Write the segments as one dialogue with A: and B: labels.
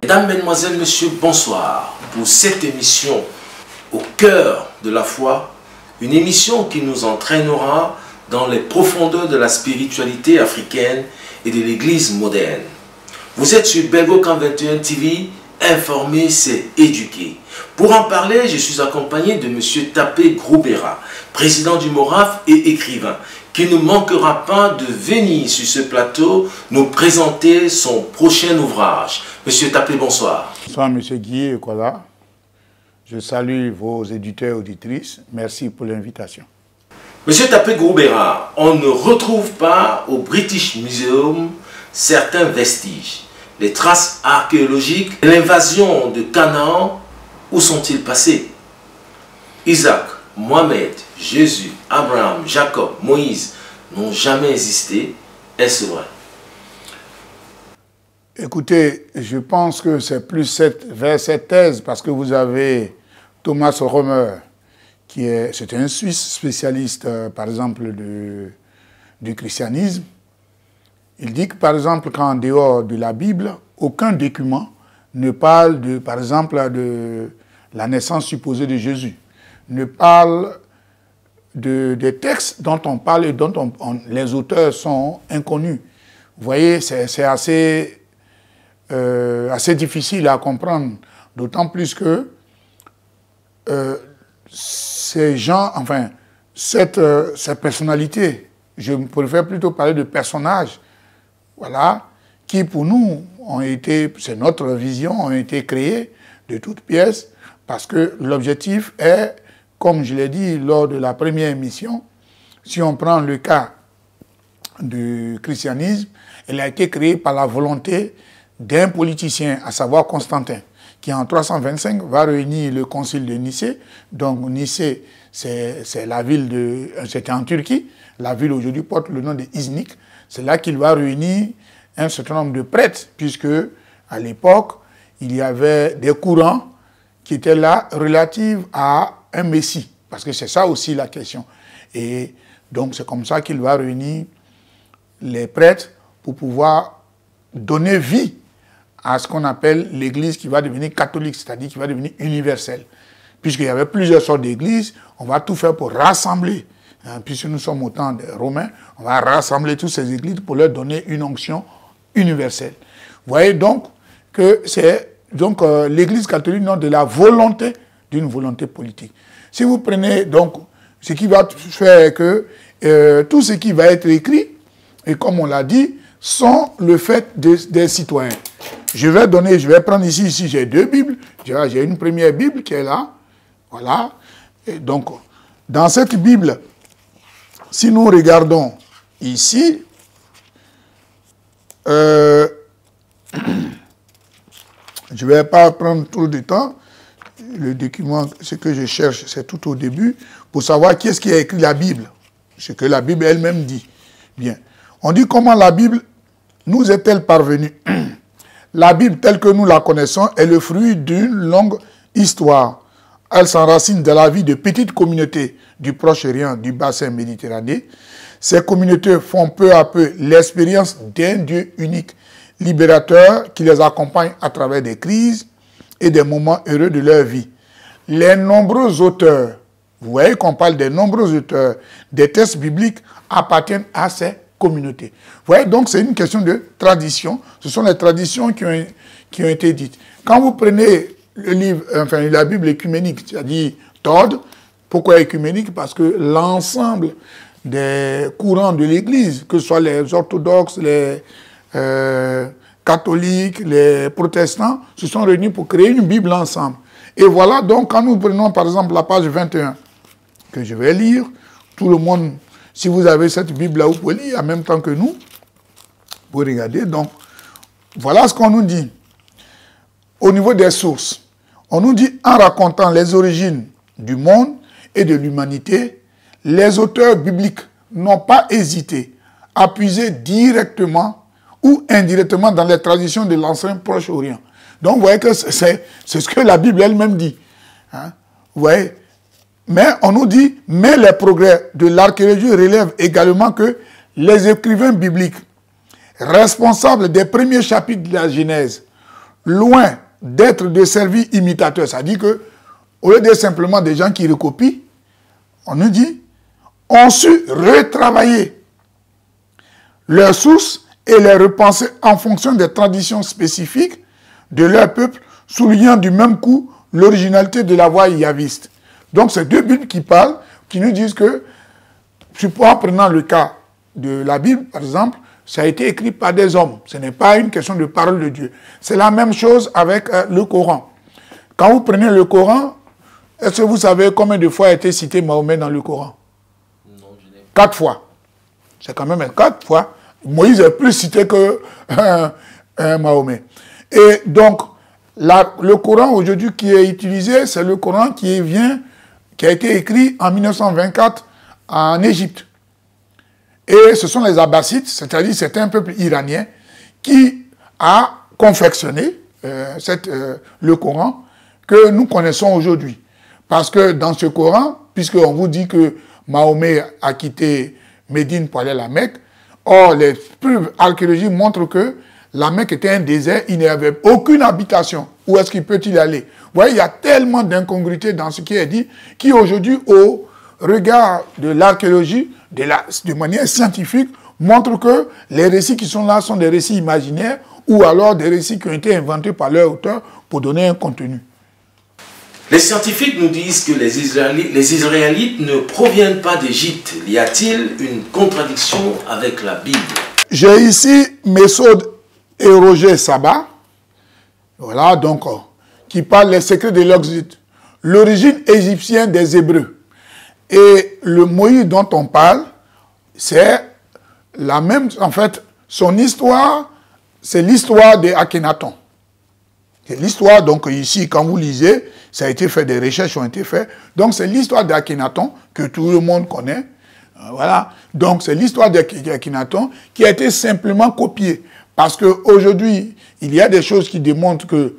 A: Mesdames, Mesdemoiselles, Messieurs, bonsoir pour cette émission au cœur de la foi, une émission qui nous entraînera dans les profondeurs de la spiritualité africaine et de l'église moderne. Vous êtes sur Belgo Camp 21 TV, informer c'est éduquer. Pour en parler, je suis accompagné de M. Tapé Groubera, président du MORAF et écrivain, qui ne manquera pas de venir sur ce plateau nous présenter son prochain ouvrage. Monsieur Tapé, bonsoir.
B: Bonsoir, M. Guy Ekola. Je salue vos éditeurs et auditrices. Merci pour l'invitation.
A: Monsieur Tapé Groubera, on ne retrouve pas au British Museum certains vestiges. Les traces archéologiques, l'invasion de Canaan, où sont-ils passés? Isaac, Mohamed, Jésus, Abraham, Jacob, Moïse n'ont jamais existé. Est-ce vrai?
B: Écoutez, je pense que c'est plus vers cette thèse, parce que vous avez Thomas Romer, c'est un Suisse spécialiste, par exemple, du christianisme. Il dit que, par exemple, qu'en dehors de la Bible, aucun document ne parle, par exemple, de la naissance supposée de Jésus, ne parle des textes dont on parle et dont les auteurs sont inconnus. Vous voyez, c'est assez difficile à comprendre, d'autant plus que ces gens, enfin, cette personnalité, je préfère plutôt parler de personnages, voilà, qui pour nous ont été, c'est notre vision, ont été créés de toutes pièces, parce que l'objectif est, comme je l'ai dit lors de la première émission, si on prend le cas du christianisme, elle a été créée par la volonté d'un politicien, à savoir Constantin, qui en 325 va réunir le concile de Nicée. Donc Nicée, c'est la ville de... C'était en Turquie, la ville aujourd'hui porte le nom de Iznik. C'est là qu'il va réunir un certain nombre de prêtres, puisque à l'époque, il y avait des courants qui étaient là relatifs à un messie, parce que c'est ça aussi la question. Et donc c'est comme ça qu'il va réunir les prêtres pour pouvoir donner vie à ce qu'on appelle l'église qui va devenir catholique, c'est-à-dire qui va devenir universelle. Puisqu'il y avait plusieurs sortes d'églises, on va tout faire pour rassembler. Puisque nous sommes au temps des Romains, on va rassembler toutes ces églises pour leur donner une onction universelle. Vous voyez donc que c'est l'église catholique non de la volonté, d'une volonté politique. Si vous prenez donc ce qui va faire que tout ce qui va être écrit, et comme on l'a dit, sont le fait des citoyens. Je vais prendre ici j'ai deux Bibles. J'ai une première Bible qui est là. Voilà. Et donc, dans cette Bible, si nous regardons ici, je ne vais pas prendre trop de temps. Le document, ce que je cherche, c'est tout au début, pour savoir qui est-ce qui a écrit la Bible. Ce que la Bible elle-même dit. Bien. On dit comment la Bible nous est-elle parvenue. La Bible, telle que nous la connaissons, est le fruit d'une longue histoire. Elle s'enracine dans la vie de petites communautés du Proche-Orient, du bassin méditerranéen. Ces communautés font peu à peu l'expérience d'un Dieu unique, libérateur, qui les accompagne à travers des crises et des moments heureux de leur vie. Les nombreux auteurs, vous voyez qu'on parle des nombreux auteurs des textes bibliques, appartiennent à ces communautés. Vous voyez, donc c'est une question de tradition. Ce sont les traditions qui ont été dites. Quand vous prenez le livre, enfin la Bible écuménique, c'est-à-dire Todd, pourquoi écuménique? Parce que l'ensemble des courants de l'Église, que ce soit les orthodoxes, les catholiques, les protestants, se sont réunis pour créer une Bible ensemble. Et voilà, donc, quand nous prenons par exemple la page 21, que je vais lire, tout le monde, si vous avez cette Bible-là, vous pouvez lire en même temps que nous. Vous regardez, donc, voilà ce qu'on nous dit. Au niveau des sources, on nous dit, en racontant les origines du monde et de l'humanité, les auteurs bibliques n'ont pas hésité à puiser directement ou indirectement dans les traditions de l'ancien Proche-Orient. Donc, vous voyez que c'est ce que la Bible elle-même dit. Hein? Vous voyez? Mais on nous dit, mais les progrès de l'archéologie relèvent également que les écrivains bibliques, responsables des premiers chapitres de la Genèse, loin d'être des servis imitateurs, ça dit que, au lieu d'être simplement des gens qui recopient, on nous dit, ont su retravailler leurs sources et les repenser en fonction des traditions spécifiques de leur peuple, soulignant du même coup l'originalité de la voie yaviste. Donc, c'est deux Bibles qui parlent, qui nous disent que, en prenant le cas de la Bible, par exemple, ça a été écrit par des hommes. Ce n'est pas une question de parole de Dieu. C'est la même chose avec le Coran. Quand vous prenez le Coran, est-ce que vous savez combien de fois a été cité Mahomet dans le Coran? Non, je n'ai pas. 4 fois. C'est quand même 4 fois. Moïse est plus cité que Mahomet. Et donc, le Coran aujourd'hui qui est utilisé, c'est le Coran qui a été écrit en 1924 en Égypte. Et ce sont les Abbassides, c'est-à-dire c'est un peuple iranien qui a confectionné le Coran que nous connaissons aujourd'hui. Parce que dans ce Coran, puisqu'on vous dit que Mahomet a quitté Médine pour aller à la Mecque, or les preuves archéologiques montrent que la Mecque était un désert, il n'y avait aucune habitation. Où est-ce qu'il peut-il aller? Vous voyez, il y a tellement d'incongruités dans ce qui est dit, qui aujourd'hui, au regard de l'archéologie, de manière scientifique, montre que les récits qui sont là sont des récits imaginaires ou alors des récits qui ont été inventés par leur auteur pour donner un contenu.
A: Les scientifiques nous disent que les Israélites ne proviennent pas d'Égypte. Y a-t-il une contradiction avec la Bible?
B: J'ai ici Messaud et Roger Sabat, voilà, donc, qui parlent des secrets de l'Exode, l'origine égyptienne des Hébreux. Et le Moïse dont on parle, c'est la même, en fait, son histoire, c'est l'histoire d'Akhenaton. C'est l'histoire, donc ici, quand vous lisez, ça a été fait, des recherches ont été faites. Donc c'est l'histoire d'Akhenaton que tout le monde connaît. Voilà. Donc c'est l'histoire d'Akhenaton qui a été simplement copiée. Parce qu'aujourd'hui, il y a des choses qui démontrent qu'il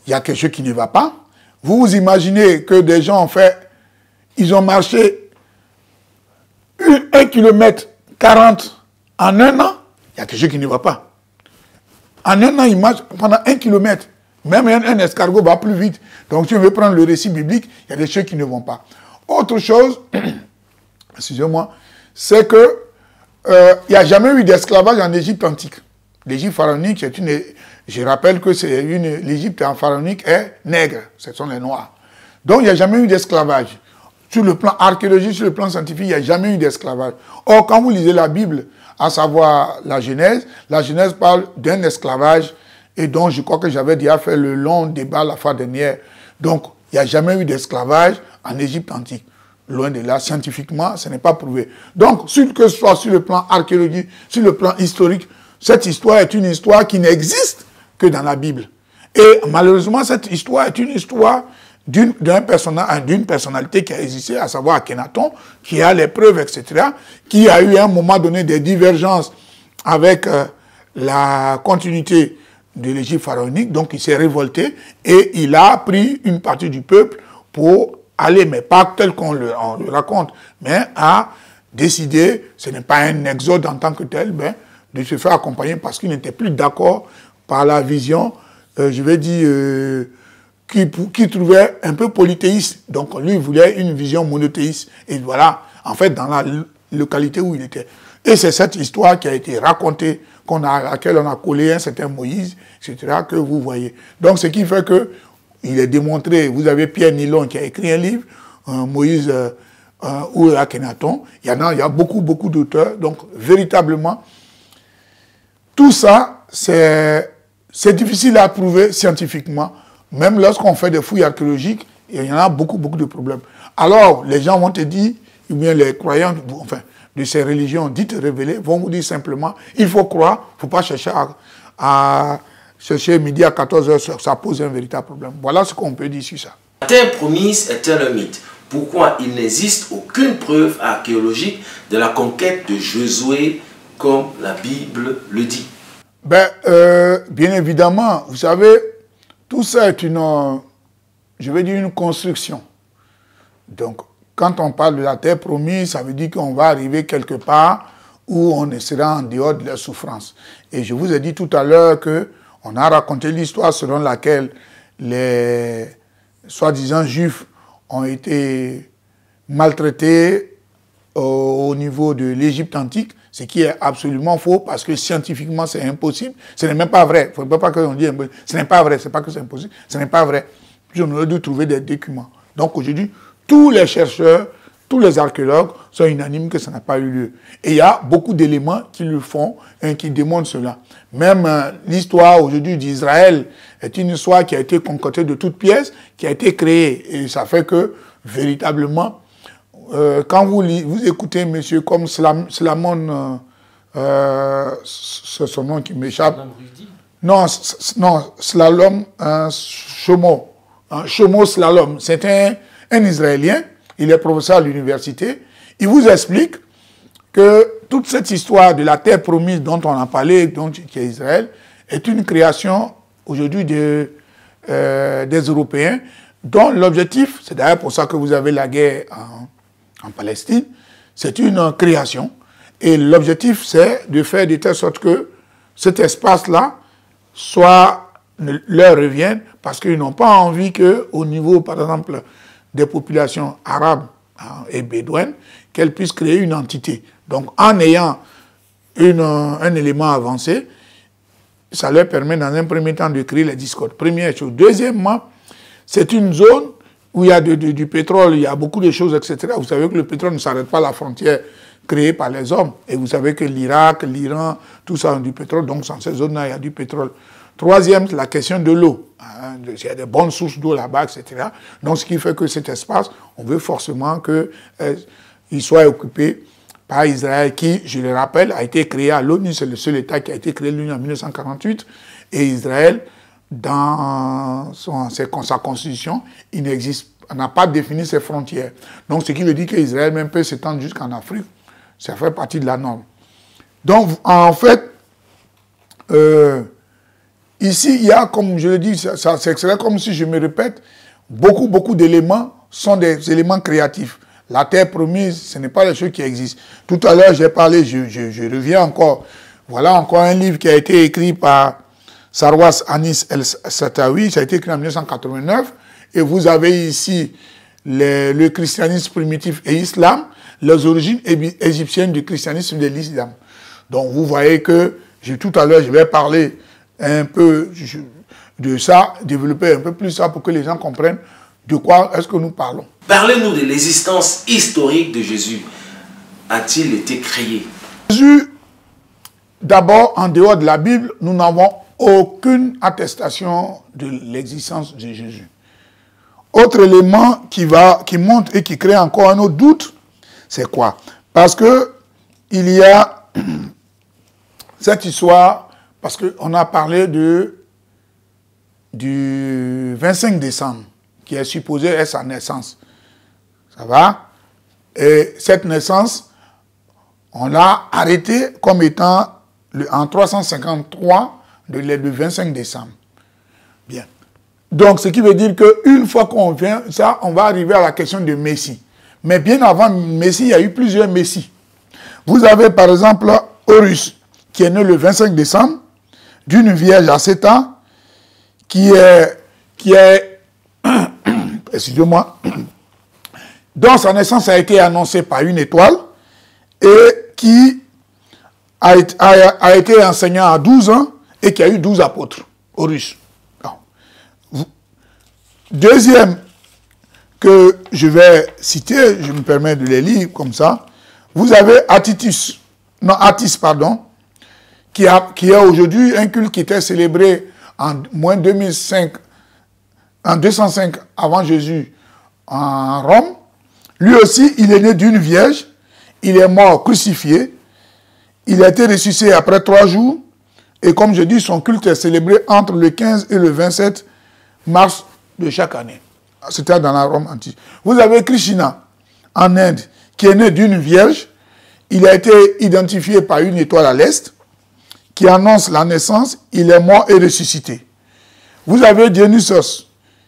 B: y a quelque chose qui ne va pas. Vous vous imaginez que des gens ont fait, ils ont marché 1 km 40 en un an, il y a quelque chose qui ne va pas. En un an, ils marchent pendant 1 km. Même un escargot va plus vite. Donc, si on veut prendre le récit biblique, il y a des choses qui ne vont pas. Autre chose, excusez-moi, c'est que il n'y a jamais eu d'esclavage en Égypte antique. L'Égypte pharaonique, c'est une... Je rappelle que l'Égypte pharaonique est nègre. Ce sont les Noirs. Donc, il n'y a jamais eu d'esclavage. Sur le plan archéologique, sur le plan scientifique, il n'y a jamais eu d'esclavage. Or, quand vous lisez la Bible, à savoir la Genèse parle d'un esclavage et donc je crois que j'avais déjà fait le long débat la fois dernière. Donc, il n'y a jamais eu d'esclavage en Égypte antique. Loin de là, scientifiquement, ce n'est pas prouvé. Donc, que ce soit sur le plan archéologique, sur le plan historique, cette histoire est une histoire qui n'existe que dans la Bible. Et malheureusement, cette histoire est une histoire d'une personnalité qui a existé, à savoir Akhenaton, qui a les preuves, etc., qui a eu à un moment donné des divergences avec la continuité de l'Égypte pharaonique, donc il s'est révolté et il a pris une partie du peuple pour aller, mais pas tel qu'on le raconte, mais à décider, ce n'est pas un exode en tant que tel, mais de se faire accompagner parce qu'il n'était plus d'accord par la vision, je vais dire, qui trouvait un peu polythéiste. Donc lui, il voulait une vision monothéiste. Et voilà, en fait, dans la localité où il était. Et c'est cette histoire qui a été racontée, à laquelle on a collé un certain Moïse, etc., que vous voyez. Donc ce qui fait que il est démontré, vous avez Pierre Nilon qui a écrit un livre, Moïse ou Akhenaton, il y a beaucoup d'auteurs. Donc véritablement, tout ça, c'est difficile à prouver scientifiquement. Même lorsqu'on fait des fouilles archéologiques, il y en a beaucoup de problèmes. Alors, les gens vont te dire, ou bien les croyants, enfin, de ces religions dites révélées, vont vous dire simplement, il faut croire, il ne faut pas chercher à chercher midi à 14h, ça pose un véritable problème. Voilà ce qu'on peut dire sur ça.
A: La terre promise est-elle un mythe? Pourquoi il n'existe aucune preuve archéologique de la conquête de Josué comme la Bible le dit?
B: Bien évidemment, vous savez, tout ça est une construction. Donc, quand on parle de la terre promise, ça veut dire qu'on va arriver quelque part où on sera en dehors de la souffrance. Et je vous ai dit tout à l'heure que On a raconté l'histoire selon laquelle les soi-disant juifs ont été maltraités au niveau de l'Égypte antique, ce qui est absolument faux parce que scientifiquement c'est impossible. Ce n'est même pas vrai. Il ne faut pas qu'on dise impossible. Ce n'est pas vrai. Ce n'est pas que c'est impossible. Ce n'est pas vrai. Puis on aurait dû trouver des documents. Donc aujourd'hui, tous les chercheurs, tous les archéologues sont unanimes que ça n'a pas eu lieu. Et il y a beaucoup d'éléments qui le font et qui démontrent cela. Même l'histoire aujourd'hui d'Israël est une histoire qui a été concoctée de toutes pièces, qui a été créée. Et ça fait que, véritablement, quand vous écoutez monsieur comme Slamon, c'est son nom qui m'échappe. Non, Slalom Chomo. Chomo Slalom. C'est un Israélien. Il est professeur à l'université. Il vous explique que toute cette histoire de la terre promise dont on a parlé, qui est Israël, est une création aujourd'hui des Européens, dont l'objectif, c'est d'ailleurs pour ça que vous avez la guerre en Palestine, c'est une création. Et l'objectif, c'est de faire de telle sorte que cet espace-là leur revienne, parce qu'ils n'ont pas envie qu'au niveau, par exemple, des populations arabes et bédouines, qu'elles puissent créer une entité. Donc, en ayant un élément avancé, ça leur permet dans un premier temps de créer les discordes. Première chose. Deuxièmement, c'est une zone où il y a du pétrole, il y a beaucoup de choses, etc. Vous savez que le pétrole ne s'arrête pas à la frontière créée par les hommes. Et vous savez que l'Irak, l'Iran, tout ça ont du pétrole. Donc, dans ces zones-là, il y a du pétrole. Troisième, c'est la question de l'eau. Il y a des bonnes sources d'eau là-bas, etc. Donc, ce qui fait que cet espace, on veut forcément qu'il soit occupé par Israël, qui, je le rappelle, a été créé à l'ONU. C'est le seul État qui a été créé à l'ONU en 1948. Et Israël, dans sa constitution, il n'a pas défini ses frontières. Donc, ce qui veut dire qu'Israël même peut s'étendre jusqu'en Afrique. Ça fait partie de la norme. Donc, en fait, ici, il y a, comme je le dis, c'est comme si je me répète, beaucoup d'éléments sont des éléments créatifs. La terre promise, ce n'est pas les choses qui existent. Tout à l'heure, j'ai parlé, je reviens encore. Voilà encore un livre qui a été écrit par Sarwas Anis El-Satawi, ça a été écrit en 1989. Et vous avez ici le christianisme primitif et l'islam, les origines égyptiennes du christianisme et de l'islam. Donc vous voyez que, tout à l'heure, je vais parler un peu de ça, développer un peu plus ça pour que les gens comprennent de quoi est-ce que nous parlons.
A: Parlez-nous de l'existence historique de Jésus. A-t-il été créé?
B: Jésus, d'abord, en dehors de la Bible, nous n'avons aucune attestation de l'existence de Jésus. Autre élément qui montre et qui crée encore un autre doute, c'est quoi? Parce que il y a cette histoire, parce qu'on a parlé du 25 décembre, qui est supposé être sa naissance. Ça va? Et cette naissance, on l'a arrêtée comme étant en 353, le 25 décembre. Bien. Donc, ce qui veut dire qu'une fois qu'on vient, ça, on va arriver à la question de Messie. Mais bien avant Messie, il y a eu plusieurs Messies. Vous avez par exemple Horus, qui est né le 25 décembre, d'une vierge à 7 ans, qui est excusez-moi, dont sa naissance a été annoncée par une étoile et qui a été enseignant à 12 ans et qui a eu 12 apôtres, Horus. Deuxième que je vais citer, je me permets de les lire comme ça, vous avez Attis, qui est aujourd'hui un culte qui était célébré en moins 2005, en 205 avant Jésus en Rome. Lui aussi, il est né d'une vierge, il est mort crucifié, il a été ressuscité après 3 jours, et comme je dis, son culte est célébré entre le 15 et le 27 mars de chaque année. C'était dans la Rome antique. Vous avez Krishna en Inde, qui est né d'une vierge. Il a été identifié par une étoile à l'est, qui annonce la naissance. Il est mort et ressuscité. Vous avez Dionysos,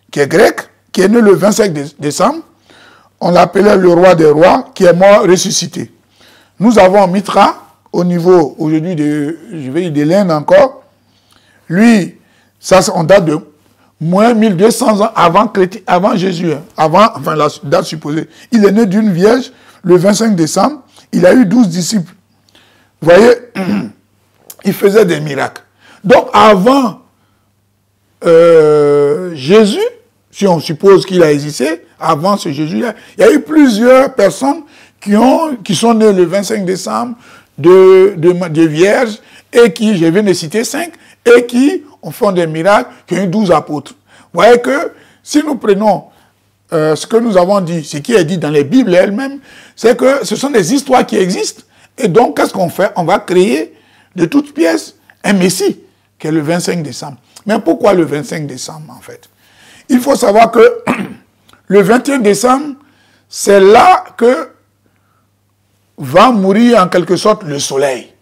B: qui est grec, qui est né le 25 décembre. On l'appelait le roi des rois, qui est mort ressuscité. Nous avons Mitra, au niveau aujourd'hui de l'Inde encore. Lui, Ça, on date de moins 1200 ans avant Jésus, hein, enfin la date supposée. Il est né d'une vierge le 25 décembre. Il a eu 12 disciples. Vous voyez, il faisait des miracles. Donc avant Jésus, si on suppose qu'il a existé, avant ce Jésus-là, il y a eu plusieurs personnes qui sont nées le 25 décembre de vierges et qui, je viens de citer 5, et qui ont fait des miracles, qui ont eu 12 apôtres. Vous voyez que si nous prenons ce que nous avons dit, ce qui est dit dans les Bibles elles-mêmes, c'est que ce sont des histoires qui existent. Et donc, qu'est-ce qu'on fait? On va créer de toutes pièces un Messie, qui est le 25 décembre. Mais pourquoi le 25 décembre, en fait? Il faut savoir que le 21 décembre, c'est là que va mourir en quelque sorte le soleil.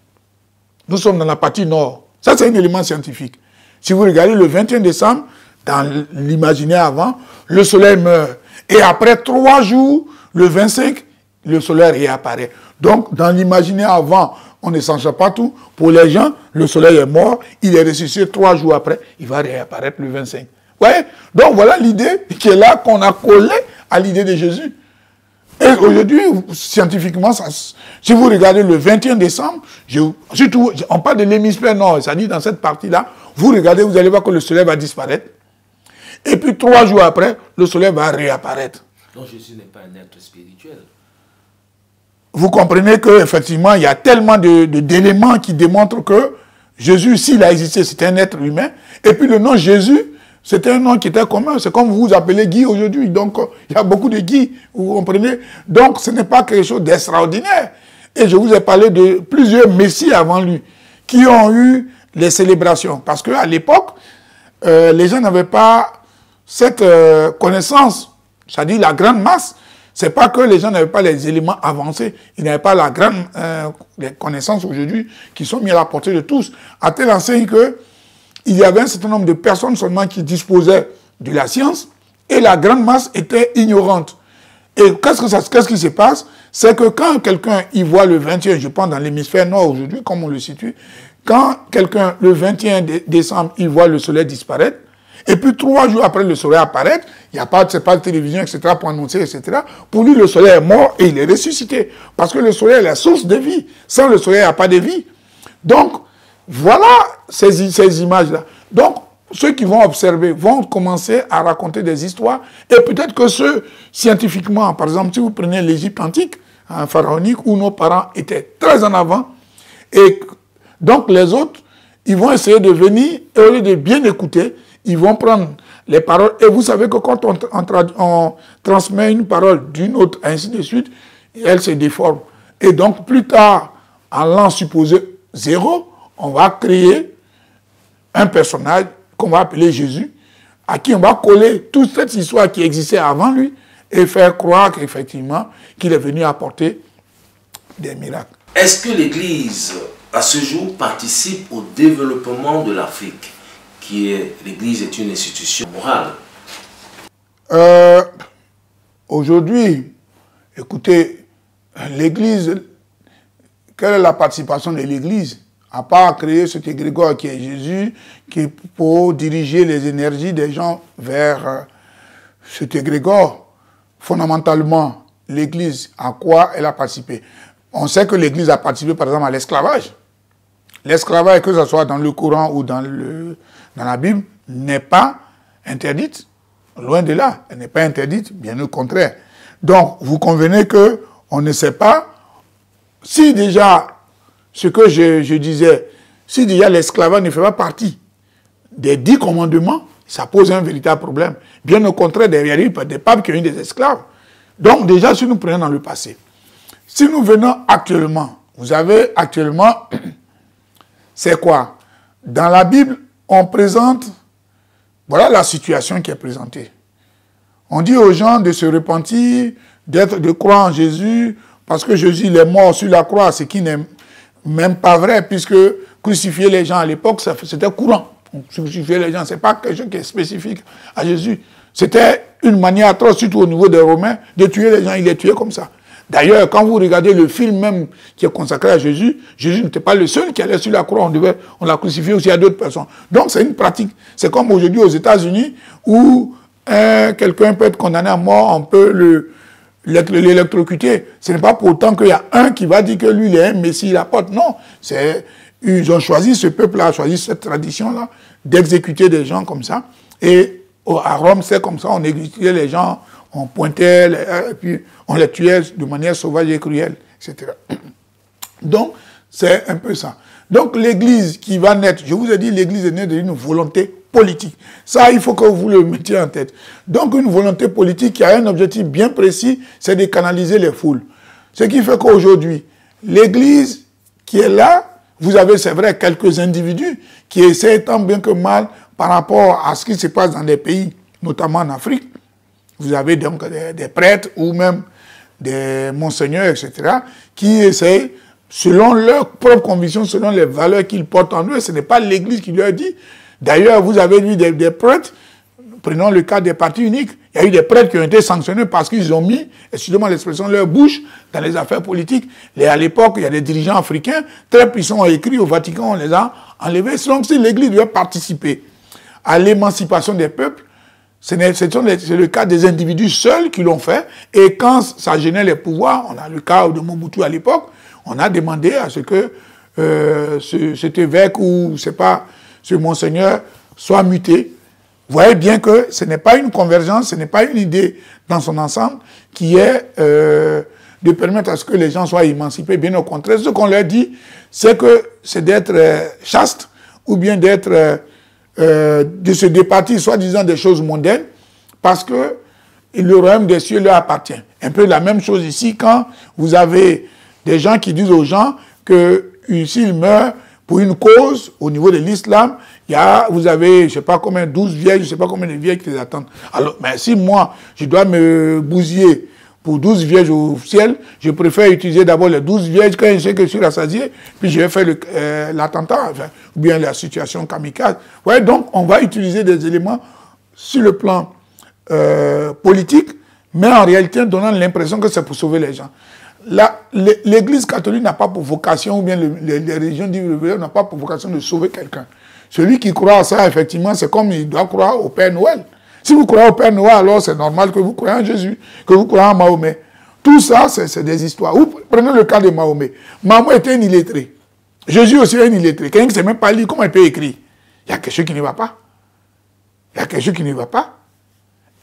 B: Nous sommes dans la partie nord. Ça, c'est un élément scientifique. Si vous regardez le 21 décembre, dans l'imaginaire avant, le soleil meurt. Et après 3 jours, le 25, le soleil réapparaît. Donc, dans l'imaginaire avant, on ne change pas tout. Pour les gens, le soleil est mort, il est ressuscité 3 jours après, il va réapparaître le 25. Vous voyez? Donc, voilà l'idée qui est là, qu'on a collé à l'idée de Jésus. Et aujourd'hui, scientifiquement, si vous regardez le 21 décembre, surtout, on parle de l'hémisphère nord, c'est-à-dire dans cette partie-là, vous regardez, vous allez voir que le soleil va disparaître. Et puis 3 jours après, le soleil va réapparaître.
A: Donc Jésus n'est pas un être spirituel.
B: Vous comprenez qu'effectivement, il y a tellement d'éléments qui démontrent que Jésus, s'il a existé, c'était un être humain. Et puis le nom Jésus, c'était un nom qui était commun. C'est comme vous vous appelez Guy aujourd'hui. Donc, il y a beaucoup de Guy, vous comprenez. Donc, ce n'est pas quelque chose d'extraordinaire. Et je vous ai parlé de plusieurs messies avant lui qui ont eu les célébrations. Parce qu'à l'époque, les gens n'avaient pas cette connaissance, c'est-à-dire la grande masse. C'est pas que les gens n'avaient pas les éléments avancés. Ils n'avaient pas la grande les connaissances aujourd'hui qui sont mis à la portée de tous. À telle enseigne que il y avait un certain nombre de personnes seulement qui disposaient de la science et la grande masse était ignorante. Et qu'est-ce qui se passe? C'est que quand quelqu'un y voit le 21, je pense dans l'hémisphère nord aujourd'hui, comme on le situe, quand quelqu'un, le 21 décembre, il voit le soleil disparaître, et puis 3 jours après le soleil apparaître, il n'y a pas de télévision, etc., pour annoncer, etc. Pour lui, le soleil est mort et il est ressuscité. Parce que le soleil est la source de vie. Sans le soleil, il n'y a pas de vie. Donc, voilà ces images-là. Donc, ceux qui vont observer vont commencer à raconter des histoires. Et peut-être que ceux, scientifiquement, par exemple, si vous prenez l'Égypte antique, pharaonique, où nos parents étaient très en avant, et donc les autres, ils vont essayer de venir, et au lieu de bien écouter, ils vont prendre les paroles. Et vous savez que quand on transmet une parole d'une autre, ainsi de suite, elle se déforme. Et donc, plus tard, en l'an supposé 0, on va créer un personnage qu'on va appeler Jésus, à qui on va coller toute cette histoire qui existait avant lui et faire croire qu'effectivement, qu'il est venu apporter des miracles.
A: Est-ce que l'Église, à ce jour, participe au développement de l'Afrique, l'Église est une institution morale?
B: Aujourd'hui, écoutez, l'Église, quelle est la participation de l'Église? À part créer cet égrégore qui est Jésus, qui pour diriger les énergies des gens vers cet égrégore. Fondamentalement, l'Église, à quoi elle a participé? On sait que l'Église a participé, par exemple, à l'esclavage. L'esclavage, que ce soit dans le Coran ou dans la Bible, n'est pas interdite. Loin de là, elle n'est pas interdite, bien au contraire. Donc, vous convenez qu'on ne sait pas si déjà, ce que je disais, si déjà l'esclavage ne fait pas partie des 10 commandements, ça pose un véritable problème. Bien au contraire, derrière lui, il y a des papes qui ont eu des esclaves. Donc déjà, si nous prenons dans le passé, si nous venons actuellement, vous avez actuellement, c'est quoi? Dans la Bible, on présente, voilà la situation qui est présentée. On dit aux gens de se repentir, de croire en Jésus, parce que Jésus il est mort sur la croix, ce qui n'est même pas vrai, puisque crucifier les gens à l'époque, c'était courant. Crucifier les gens, ce n'est pas quelque chose qui est spécifique à Jésus. C'était une manière atroce, surtout au niveau des Romains, de tuer les gens, il les tuait comme ça. D'ailleurs, quand vous regardez le film même qui est consacré à Jésus, Jésus n'était pas le seul qui allait sur la croix, on l'a crucifié aussi à d'autres personnes. Donc c'est une pratique. C'est comme aujourd'hui aux États-Unis où quelqu'un peut être condamné à mort, on peut l'électrocuter. Ce n'est pas pour autant qu'il y a un qui va dire que lui, il est un messie, il apporte. Non, ils ont choisi, ce peuple-là a choisi cette tradition-là d'exécuter des gens comme ça. Et à Rome, c'est comme ça, on exécutait les gens, on pointait, et puis on les tuait de manière sauvage et cruelle, etc. Donc, c'est un peu ça. Donc, l'Église qui va naître, je vous ai dit, l'Église est née d'une volonté politique. Ça, il faut que vous le mettiez en tête. Donc, une volonté politique qui a un objectif bien précis, c'est de canaliser les foules. Ce qui fait qu'aujourd'hui, l'Église qui est là, vous avez, c'est vrai, quelques individus qui essaient tant bien que mal par rapport à ce qui se passe dans des pays, notamment en Afrique. Vous avez donc des prêtres ou même des monseigneurs, etc., qui essayent, selon leurs propres convictions, selon les valeurs qu'ils portent en eux. Ce n'est pas l'Église qui leur dit. D'ailleurs, vous avez vu des prêtres, prenons le cas des partis uniques, il y a eu des prêtres qui ont été sanctionnés parce qu'ils ont mis, excusez-moi l'expression, leur bouche dans les affaires politiques. Et à l'époque, il y a des dirigeants africains très puissants ont écrit au Vatican, on les a enlevés. Donc si l'Église doit participer à l'émancipation des peuples, c'est le cas des individus seuls qui l'ont fait. Et quand ça gênait les pouvoirs, on a le cas de Mobutu à l'époque, on a demandé à ce que cet évêque ou, je sais pas, ce monseigneur soit muté. Vous voyez bien que ce n'est pas une convergence, ce n'est pas une idée dans son ensemble qui est de permettre à ce que les gens soient émancipés. Bien au contraire, ce qu'on leur dit, c'est d'être chaste ou bien d'être... de se départir soi-disant des choses mondaines parce que le royaume des cieux leur appartient. Un peu la même chose ici quand vous avez des gens qui disent aux gens que s'ils meurent pour une cause au niveau de l'islam, vous avez, je ne sais pas combien, 12 vierges, je ne sais pas combien de vierges qui les attendent. Alors, mais si moi, je dois me bousiller pour 12 vierges au ciel, je préfère utiliser d'abord les 12 vierges quand je sais que je suis rassasié, puis je vais faire l'attentat, enfin, ou bien la situation kamikaze. Ouais, donc, on va utiliser des éléments sur le plan politique, mais en réalité donnant l'impression que c'est pour sauver les gens. L'Église catholique n'a pas pour vocation, ou bien les religions dites n'ont pas pour vocation de sauver quelqu'un. Celui qui croit à ça, effectivement, c'est comme il doit croire au Père Noël. Si vous croyez au Père Noël, alors c'est normal que vous croyez en Jésus, que vous croyez en Mahomet. Tout ça, c'est des histoires. Vous prenez le cas de Mahomet. Mahomet était un illettré. Jésus aussi est un illettré. Quelqu'un qui ne sait même pas lire, comment il peut écrire? Il y a quelque chose qui ne va pas. Il y a quelque chose qui ne va pas.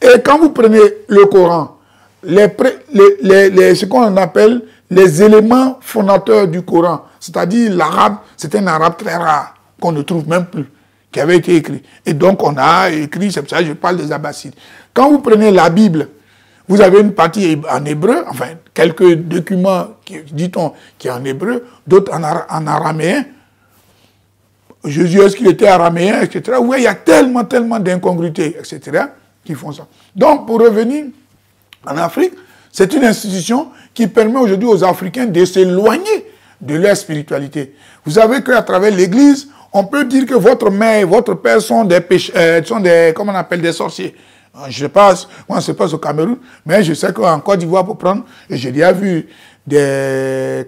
B: Et quand vous prenez le Coran, ce qu'on appelle les éléments fondateurs du Coran, c'est-à-dire l'arabe, c'est un arabe très rare, qu'on ne trouve même plus, qui avait été écrit. Et donc on a écrit, c'est pour ça que je parle des Abbassides. Quand vous prenez la Bible, vous avez une partie en hébreu, enfin quelques documents, dit-on, qui est en hébreu, d'autres en araméen. Jésus, est-ce qu'il était araméen, etc. Oui, il y a tellement d'incongruités, etc., qui font ça. Donc, pour revenir en Afrique, c'est une institution qui permet aujourd'hui aux Africains de s'éloigner de leur spiritualité. Vous savez qu'à travers l'Église, on peut dire que votre mère et votre père sont comment on appelle, des sorciers. Je ne sais pas, moi, je ne sais pas au Cameroun, mais je sais qu'en Côte d'Ivoire, pour prendre, j'ai déjà vu des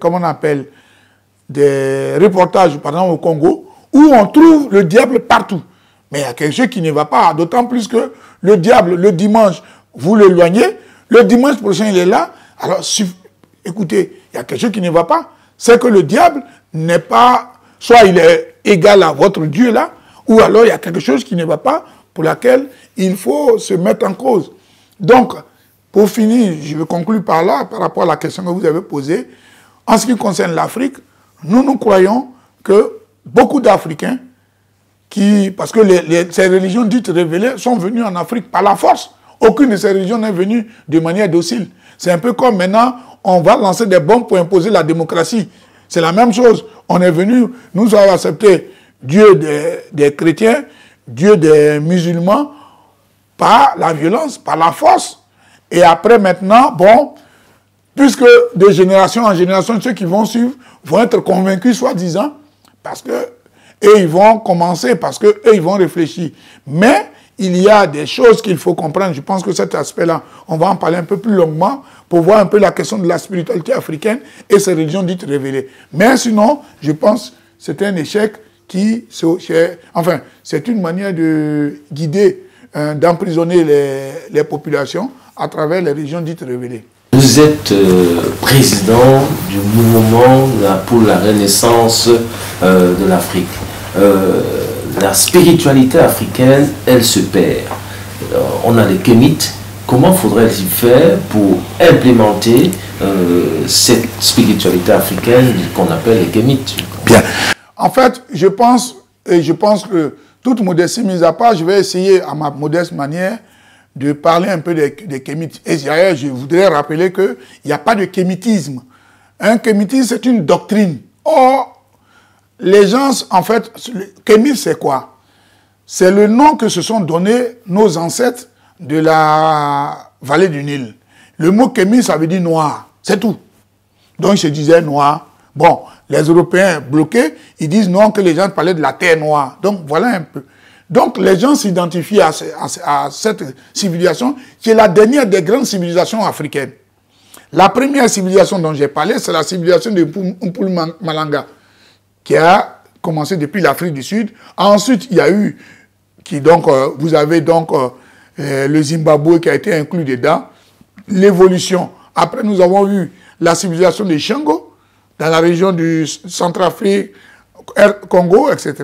B: reportages, par exemple, au Congo, où on trouve le diable partout. Mais il y a quelque chose qui ne va pas, d'autant plus que le diable, le dimanche, vous l'éloignez, le dimanche prochain, il est là. Alors, écoutez, il y a quelque chose qui ne va pas. C'est que le diable n'est pas, soit il est égal à votre Dieu là, ou alors il y a quelque chose qui ne va pas, pour laquelle il faut se mettre en cause. Donc, pour finir, je vais conclure par là, par rapport à la question que vous avez posée. En ce qui concerne l'Afrique, nous croyons que beaucoup d'Africains, parce que ces religions dites révélées sont venues en Afrique par la force. Aucune de ces religions n'est venue de manière docile. C'est un peu comme maintenant, on va lancer des bombes pour imposer la démocratie. C'est la même chose. On est venu, nous avons accepté Dieu des chrétiens, Dieu des musulmans, par la violence, par la force. Et après maintenant, bon, puisque de génération en génération, ceux qui vont suivre vont être convaincus, soi-disant, parce que eux, ils vont commencer, parce que eux, ils vont réfléchir. Mais il y a des choses qu'il faut comprendre. Je pense que cet aspect-là, on va en parler un peu plus longuement pour voir un peu la question de la spiritualité africaine et ces religions dites révélées. Mais sinon, je pense que c'est un échec qui... Enfin, c'est une manière de guider, d'emprisonner les populations à travers les religions dites révélées.
A: Vous êtes président du mouvement pour la renaissance de l'Afrique. La spiritualité africaine, elle se perd. On a les kémites. Comment faudrait-il faire pour implémenter cette spiritualité africaine qu'on appelle les kémites?
B: Bien. En fait, je pense que toute modestie mise à part, je vais essayer à ma modeste manière de parler un peu des kémites. Et d'ailleurs, je voudrais rappeler qu'il n'y a pas de kémitisme. Un kémitisme, c'est une doctrine. Or, les gens, en fait, kémite, c'est quoi? C'est le nom que se sont donnés nos ancêtres de la vallée du Nil. Le mot kémite, ça veut dire noir. C'est tout. Donc, ils se disaient noir. Bon, les Européens bloqués, ils disent non, que les gens parlaient de la terre noire. Donc, voilà un peu. Donc, les gens s'identifient à cette civilisation qui est la dernière des grandes civilisations africaines. La première civilisation dont j'ai parlé, c'est la civilisation de Mpumalanga, qui a commencé depuis l'Afrique du Sud. Ensuite, il y a eu, vous avez donc le Zimbabwe qui a été inclus dedans, l'évolution. Après, nous avons eu la civilisation de Shango, dans la région du Centrafrique, Congo, etc.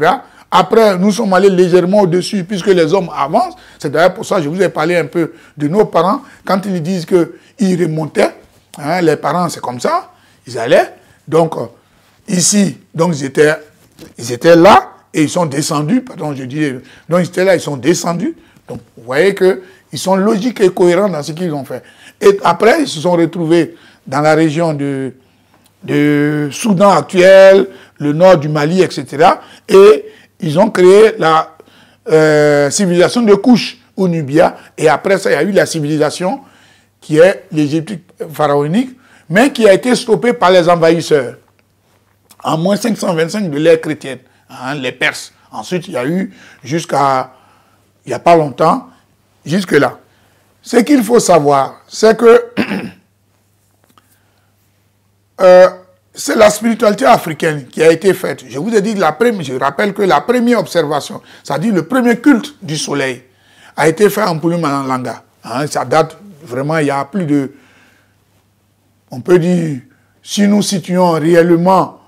B: Après, nous sommes allés légèrement au-dessus, puisque les hommes avancent. C'est d'ailleurs pour ça que je vous ai parlé un peu de nos parents. Quand ils disent qu'ils remontaient, hein, les parents, c'est comme ça, ils allaient. Donc, ici, donc ils étaient là, et ils sont descendus, pardon, je dis, donc ils étaient là, ils sont descendus. Donc, vous voyez qu'ils sont logiques et cohérents dans ce qu'ils ont fait. Et après, ils se sont retrouvés dans la région de Soudan actuel, le nord du Mali, etc. Et ils ont créé la civilisation de Couche, ou Nubia. Et après ça, il y a eu la civilisation qui est l'Égypte pharaonique, mais qui a été stoppée par les envahisseurs. En moins 525 de l'ère chrétienne, hein, les Perses. Ensuite, il y a eu jusqu'à, il n'y a pas longtemps, jusque-là. Ce qu'il faut savoir, c'est que c'est la spiritualité africaine qui a été faite. Je vous ai dit, je rappelle que la première observation, c'est-à-dire le premier culte du soleil, a été fait en Mpumalanga. Hein, ça date vraiment, il y a plus de... On peut dire, si nous situons réellement,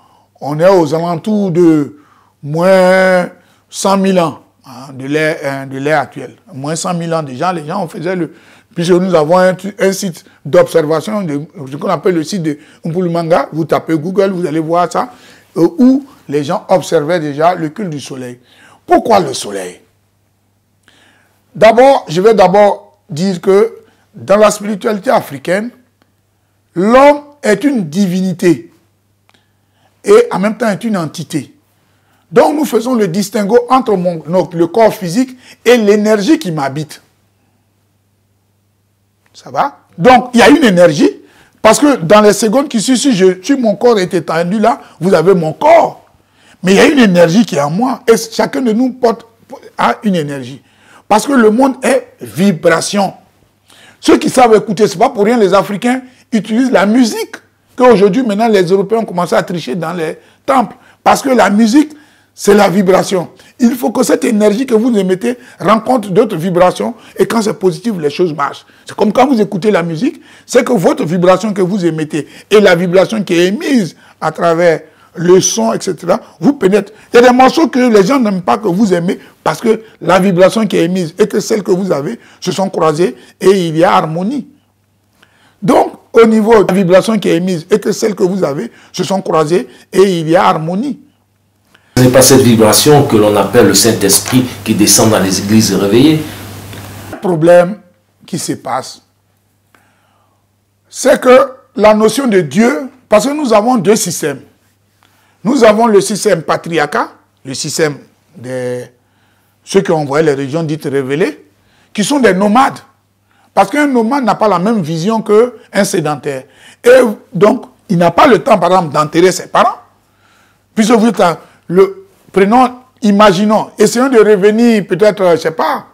B: on est aux alentours de moins 100 000 ans hein, de l'ère actuelle. Moins 100 000 ans déjà, les gens faisaient le... Puisque nous avons un site d'observation, ce qu'on appelle le site de Mpumalanga, vous tapez Google, vous allez voir ça, où les gens observaient déjà le culte du soleil. Pourquoi le soleil? D'abord, je vais d'abord dire que dans la spiritualité africaine, l'homme est une divinité et en même temps est une entité. Donc nous faisons le distinguo entre le corps physique et l'énergie qui m'habite. Ça va? Donc, il y a une énergie, parce que dans les secondes qui suivent, si mon corps est étendu là, vous avez mon corps. Mais il y a une énergie qui est en moi, et chacun de nous a une énergie. Parce que le monde est vibration. Ceux qui savent écouter, ce n'est pas pour rien, les Africains utilisent la musique, qu'aujourd'hui, maintenant, les Européens ont commencé à tricher dans les temples. Parce que la musique, c'est la vibration. Il faut que cette énergie que vous émettez rencontre d'autres vibrations et quand c'est positif, les choses marchent. C'est comme quand vous écoutez la musique, c'est que votre vibration que vous émettez et la vibration qui est émise à travers le son, etc., vous pénètre. Il y a des morceaux que les gens n'aiment pas que vous aimez parce que la vibration qui est émise et que celle que vous avez se sont croisées et il y a harmonie. Donc, au niveau de la vibration qui est émise et que celle que vous avez se sont croisées et il y a harmonie.
A: Ce n'est pas cette vibration que l'on appelle le Saint-Esprit qui descend dans les églises réveillées.
B: Le problème qui se passe, c'est que la notion de Dieu, parce que nous avons deux systèmes. Nous avons le système patriarcat, le système de ceux qui ont envoyé les régions dites révélées, qui sont des nomades. Parce qu'un nomade n'a pas la même vision qu'un sédentaire. Et donc, il n'a pas le temps, par exemple, d'enterrer ses parents. Puisque vous êtes... imaginons, essayons de revenir peut-être, je ne sais pas,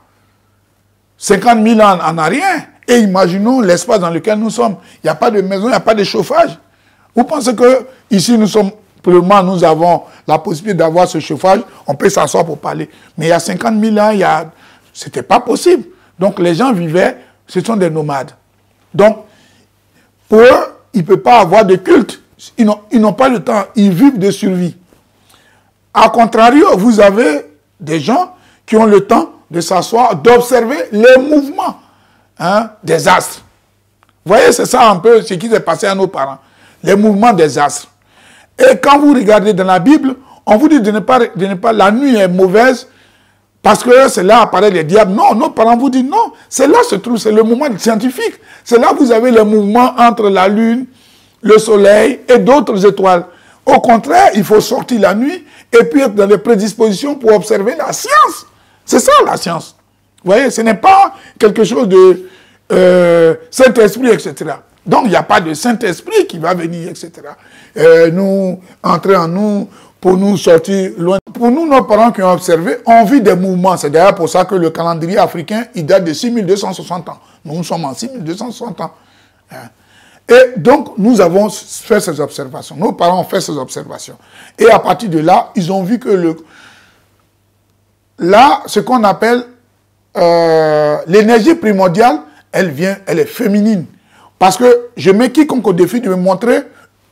B: 50 000 ans en a rien. Et imaginons l'espace dans lequel nous sommes. Il n'y a pas de maison, il n'y a pas de chauffage. Vous pensez que ici nous sommes, nous avons la possibilité d'avoir ce chauffage, on peut s'asseoir pour parler. Mais il y a 50 000 ans, ce n'était pas possible. Donc les gens vivaient, ce sont des nomades. Donc, pour eux, ils ne peuvent pas avoir de culte. Ils n'ont pas le temps, ils vivent de survie. A contrario, vous avez des gens qui ont le temps de s'asseoir, d'observer les mouvements des astres. Vous voyez, c'est ça un peu ce qui s'est passé à nos parents. Les mouvements des astres. Et quand vous regardez dans la Bible, on vous dit de ne pas la nuit est mauvaise parce que c'est là apparaît les diables. Non, nos parents vous disent non. C'est là se trouve, c'est le mouvement scientifique. C'est là que vous avez les mouvements entre la lune, le soleil et d'autres étoiles. Au contraire, il faut sortir la nuit et puis être dans les prédispositions pour observer la science. C'est ça la science. Vous voyez, ce n'est pas quelque chose de Saint-Esprit, etc. Donc, il n'y a pas de Saint-Esprit qui va venir, etc. Nous, entrer en nous, pour nous sortir loin. Pour nous, nos parents qui ont observé, on vit des mouvements. C'est d'ailleurs pour ça que le calendrier africain, il date de 6260 ans. Nous sommes en 6260 ans. Et donc, nous avons fait ces observations. Nos parents ont fait ces observations. Et à partir de là, ils ont vu que là, ce qu'on appelle l'énergie primordiale, elle est féminine. Parce que je mets quiconque au défi de me montrer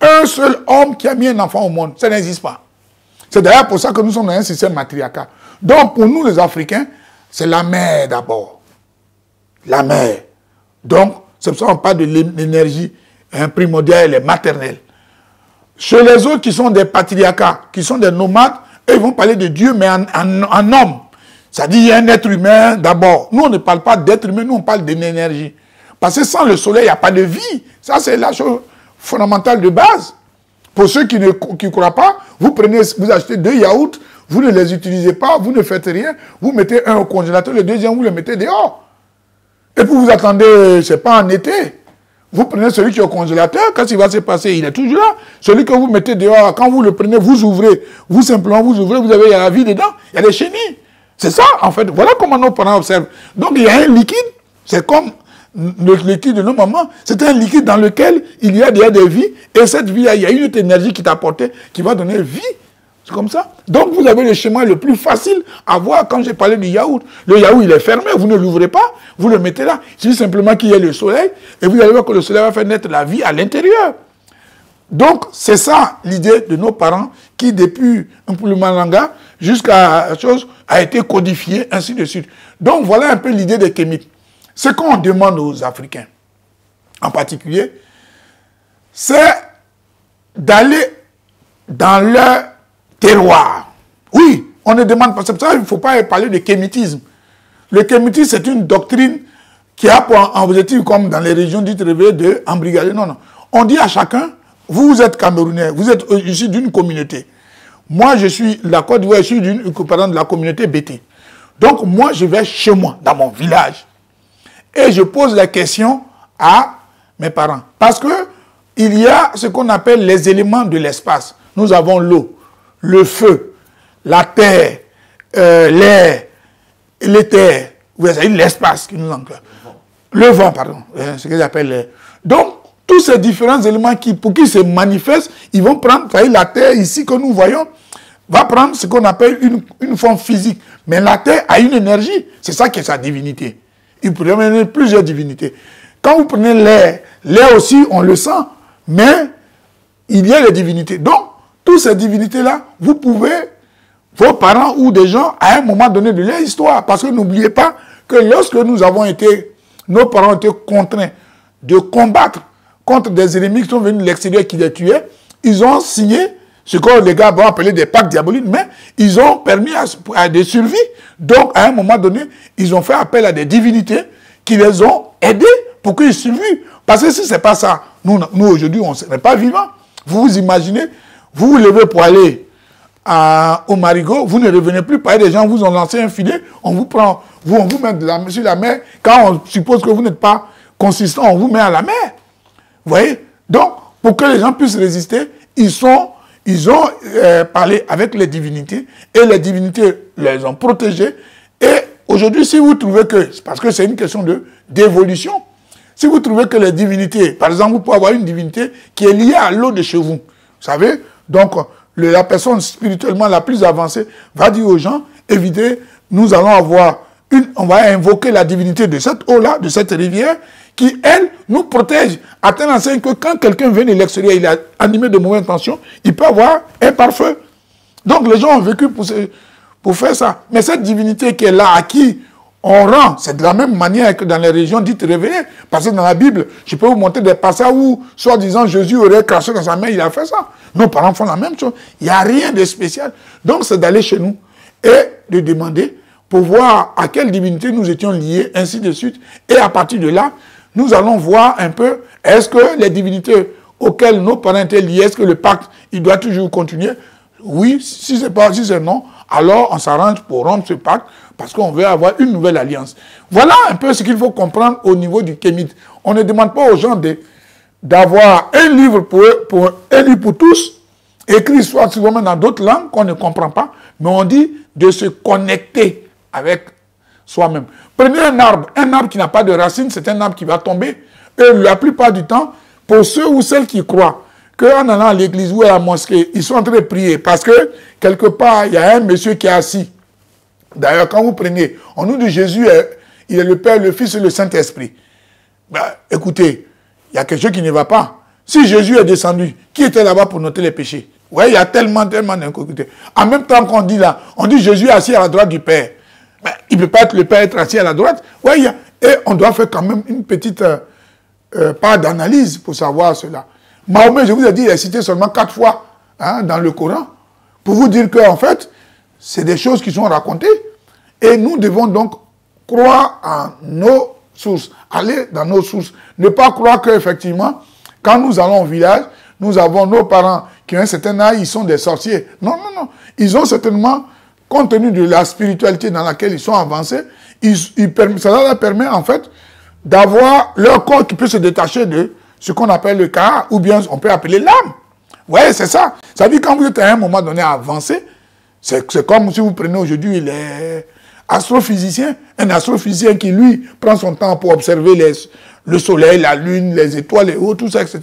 B: un seul homme qui a mis un enfant au monde. Ça n'existe pas. C'est d'ailleurs pour ça que nous sommes dans un système matriarcal. Donc, pour nous, les Africains, c'est la mère d'abord. La mère. Donc, c'est pour ça qu'on parle de l'énergie primordiale et maternelle. Chez les autres qui sont des patriarcats, qui sont des nomades, eux, ils vont parler de Dieu, mais en homme. C'est-à-dire, il y a un être humain d'abord. Nous, on ne parle pas d'être humain, nous, on parle d'une énergie. Parce que sans le soleil, il n'y a pas de vie. Ça, c'est la chose fondamentale de base. Pour ceux qui ne croient pas, vous achetez 2 yaourts, vous ne les utilisez pas, vous ne faites rien, vous mettez un au congélateur, le deuxième, vous le mettez dehors. Et puis vous attendez, je ne sais pas, en été. Vous prenez celui qui est au congélateur, quand il va se passer, il est toujours là. Celui que vous mettez dehors, quand vous le prenez, vous ouvrez. Vous simplement, vous ouvrez, vous avez, il y a la vie dedans, il y a des chenilles. C'est ça, en fait. Voilà comment nos parents observent. Donc, il y a un liquide, c'est comme le liquide de nos mamans. C'est un liquide dans lequel il y a des vies. Et cette vie-là, il y a une autre énergie qui t'a apporté, qui va donner vie. C'est comme ça. Donc, vous avez le chemin le plus facile à voir quand j'ai parlé du yaourt. Le yaourt, il est fermé, vous ne l'ouvrez pas, vous le mettez là. C'est simplement qu'il y ait le soleil, et vous allez voir que le soleil va faire naître la vie à l'intérieur. Donc, c'est ça l'idée de nos parents qui, depuis le Malanga jusqu'à la chose, a été codifiée, ainsi de suite. Donc, voilà un peu l'idée des Kémites. Ce qu'on demande aux Africains, en particulier, c'est d'aller dans leur terroir. Oui, on ne demande pas. C'est pour ça qu'il ne faut pas parler de kémitisme. Le kémitisme, c'est une doctrine qui a pour objectif, comme dans les régions dites révélées, d'embrigader. Non, non. On dit à chacun, vous êtes Camerounais, vous êtes issu d'une communauté. Moi, je suis la Côte d'Ivoire, je suis de la communauté BT. Donc, moi, je vais chez moi, dans mon village. Et je pose la question à mes parents. Parce que il y a ce qu'on appelle les éléments de l'espace. Nous avons l'eau, le feu, la terre, l'air, l'éther. Vous savez, l'espace qui nous enclave. Le vent, pardon. Ce que j'appelle l'air. Donc, tous ces différents éléments pour qu'ils se manifestent, ils vont prendre, vous voyez, la terre ici que nous voyons, va prendre ce qu'on appelle une forme physique. Mais la terre a une énergie. C'est ça qui est sa divinité. Il pourrait mener plusieurs divinités. Quand vous prenez l'air, l'air aussi, on le sent, mais il y a les divinités. Donc, toutes ces divinités-là, vous pouvez, vos parents ou des gens, à un moment donné de leur histoire, parce que n'oubliez pas que lorsque nos parents ont été contraints de combattre contre des ennemis qui sont venus de l'extérieur qui les tuaient, ils ont signé ce que les gars vont appeler des pactes diaboliques, mais ils ont permis à des survies. Donc, à un moment donné, ils ont fait appel à des divinités qui les ont aidés pour qu'ils survivent. Parce que si ce n'est pas ça, nous aujourd'hui, on ne serait pas vivants. Vous vous imaginez, vous vous levez pour aller au Marigot, vous ne revenez plus, par des gens vous ont lancé un filet, on vous prend, on vous met sur la mer. Quand on suppose que vous n'êtes pas consistant, on vous met à la mer. Vous voyez? Donc, pour que les gens puissent résister, ils ont parlé avec les divinités et les divinités les ont protégés et aujourd'hui, si vous trouvez que, parce que c'est une question d'évolution, si vous trouvez que les divinités, par exemple, vous pouvez avoir une divinité qui est liée à l'eau de chez vous, vous savez, donc la personne spirituellement la plus avancée va dire aux gens, évitez, nous allons avoir on va invoquer la divinité de cette eau-là, de cette rivière, qui, elle, nous protège à tel enseigne que quand quelqu'un vient de l'extérieur, il est animé de mauvaises intentions, il peut avoir un pare-feu. Donc les gens ont vécu pour faire ça. Mais cette divinité qui est là, à qui on rend, c'est de la même manière que dans les régions dites révélées. Parce que dans la Bible, je peux vous montrer des passages où, soi-disant, Jésus aurait craché dans sa main, il a fait ça. Nos parents font la même chose. Il n'y a rien de spécial. Donc c'est d'aller chez nous et de demander pour voir à quelle divinité nous étions liés, ainsi de suite. Et à partir de là, nous allons voir un peu, est-ce que les divinités auxquelles nos parents étaient liés, est-ce que le pacte, il doit toujours continuer? Oui, si c'est non, alors on s'arrange pour rompre ce pacte, parce qu'on veut avoir une nouvelle alliance. Voilà un peu ce qu'il faut comprendre au niveau du kémite. On ne demande pas aux gens d'avoir un livre un livre pour tous, écrit soit souvent dans d'autres langues qu'on ne comprend pas, mais on dit de se connecter avec soi-même. Prenez un arbre qui n'a pas de racines, c'est un arbre qui va tomber. Et la plupart du temps, pour ceux ou celles qui croient qu'en allant à l'église ou à la mosquée, ils sont en train de prier, parce que quelque part, il y a un monsieur qui est assis. D'ailleurs, quand vous prenez, on nous dit Jésus, il est le Père, le Fils et le Saint-Esprit. Ben, écoutez, il y a quelque chose qui ne va pas. Si Jésus est descendu, qui était là-bas pour noter les péchés? Oui, il y a tellement d'inconcrétude. En même temps qu'on dit là, on dit Jésus est assis à la droite du Père. Mais il ne peut pas être le Père être assis à la droite. Oui, et on doit faire quand même une petite part d'analyse pour savoir cela. Mahomet, je vous ai dit, il est cité seulement 4 fois dans le Coran, pour vous dire qu'en fait, c'est des choses qui sont racontées. Et nous devons donc croire en nos sources, aller dans nos sources. Ne pas croire qu'effectivement, quand nous allons au village, nous avons nos parents qui ont un certain âge, ils sont des sorciers. Non, non, non. Ils ont certainement, compte tenu de la spiritualité dans laquelle ils sont avancés, ça leur permet en fait d'avoir leur corps qui peut se détacher de ce qu'on appelle le Ka, ou bien on peut appeler l'âme. Oui, c'est ça. Ça veut dire quand vous êtes à un moment donné avancé, c'est comme si vous prenez aujourd'hui les astrophysiciens, un astrophysicien qui lui prend son temps pour observer le soleil, la lune, les étoiles, les autres, tout ça, etc.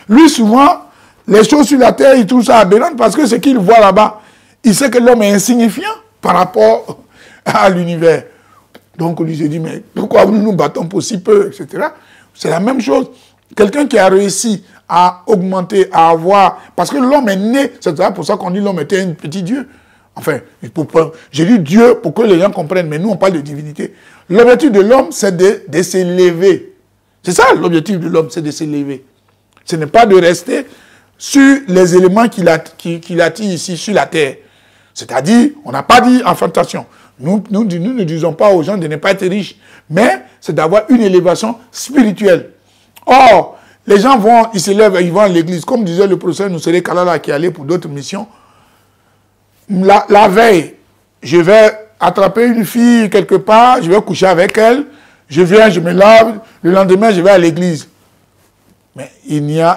B: Lui souvent, les choses sur la terre, il trouve ça aberrant parce que ce qu'il voit là-bas, il sait que l'homme est insignifiant par rapport à l'univers. Donc, lui s'est dit, mais pourquoi nous nous battons pour si peu, etc. C'est la même chose. Quelqu'un qui a réussi à augmenter, à avoir... Parce que l'homme est né, c'est pour ça qu'on dit l'homme était un petit Dieu. Enfin, j'ai dit Dieu pour que les gens comprennent, mais nous, on parle de divinité. L'objectif de l'homme, c'est de s'élever. C'est ça, l'objectif de l'homme, c'est de s'élever. Ce n'est pas de rester sur les éléments qu'il attire ici, sur la terre. C'est-à-dire, on n'a pas dit enfantation. Nous ne disons pas aux gens de ne pas être riches, mais c'est d'avoir une élévation spirituelle. Or, les gens ils se lèvent, ils vont à l'église. Comme disait le professeur Nusseré Kalala qui allait pour d'autres missions. La veille, je vais attraper une fille quelque part, je vais coucher avec elle, je viens, je me lave, le lendemain, je vais à l'église. Mais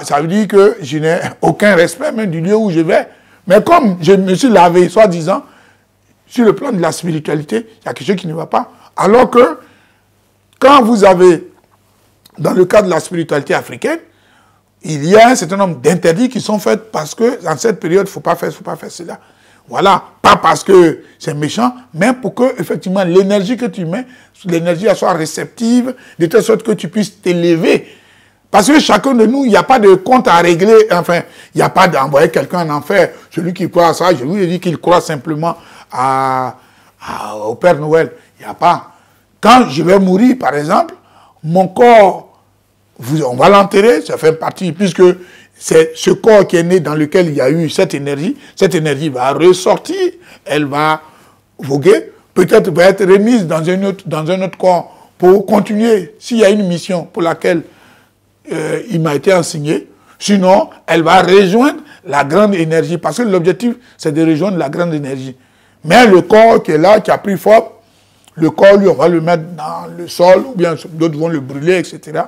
B: ça veut dire que je n'ai aucun respect même du lieu où je vais. Mais comme je me suis lavé, soi-disant, sur le plan de la spiritualité, il y a quelque chose qui ne va pas. Alors que, quand vous avez, dans le cas de la spiritualité africaine, il y a un certain nombre d'interdits qui sont faits parce que, dans cette période, il ne faut pas faire cela. Voilà, pas parce que c'est méchant, mais pour que, effectivement, l'énergie que tu mets, l'énergie soit réceptive, de telle sorte que tu puisses t'élever. Parce que chacun de nous, il n'y a pas de compte à régler, enfin, il n'y a pas d'envoyer quelqu'un en enfer. Celui qui croit à ça, je lui ai dit qu'il croit simplement au Père Noël. Il n'y a pas. Quand je vais mourir, par exemple, mon corps, on va l'enterrer, ça fait partie, puisque c'est ce corps qui est né dans lequel il y a eu cette énergie va ressortir, elle va voguer, peut-être va être remise dans un autre corps pour continuer, s'il y a une mission pour laquelle il m'a été enseigné, sinon elle va rejoindre la grande énergie, parce que l'objectif c'est de rejoindre la grande énergie. Mais le corps qui est là, qui a pris forme, le corps, lui, on va le mettre dans le sol, ou bien d'autres vont le brûler, etc.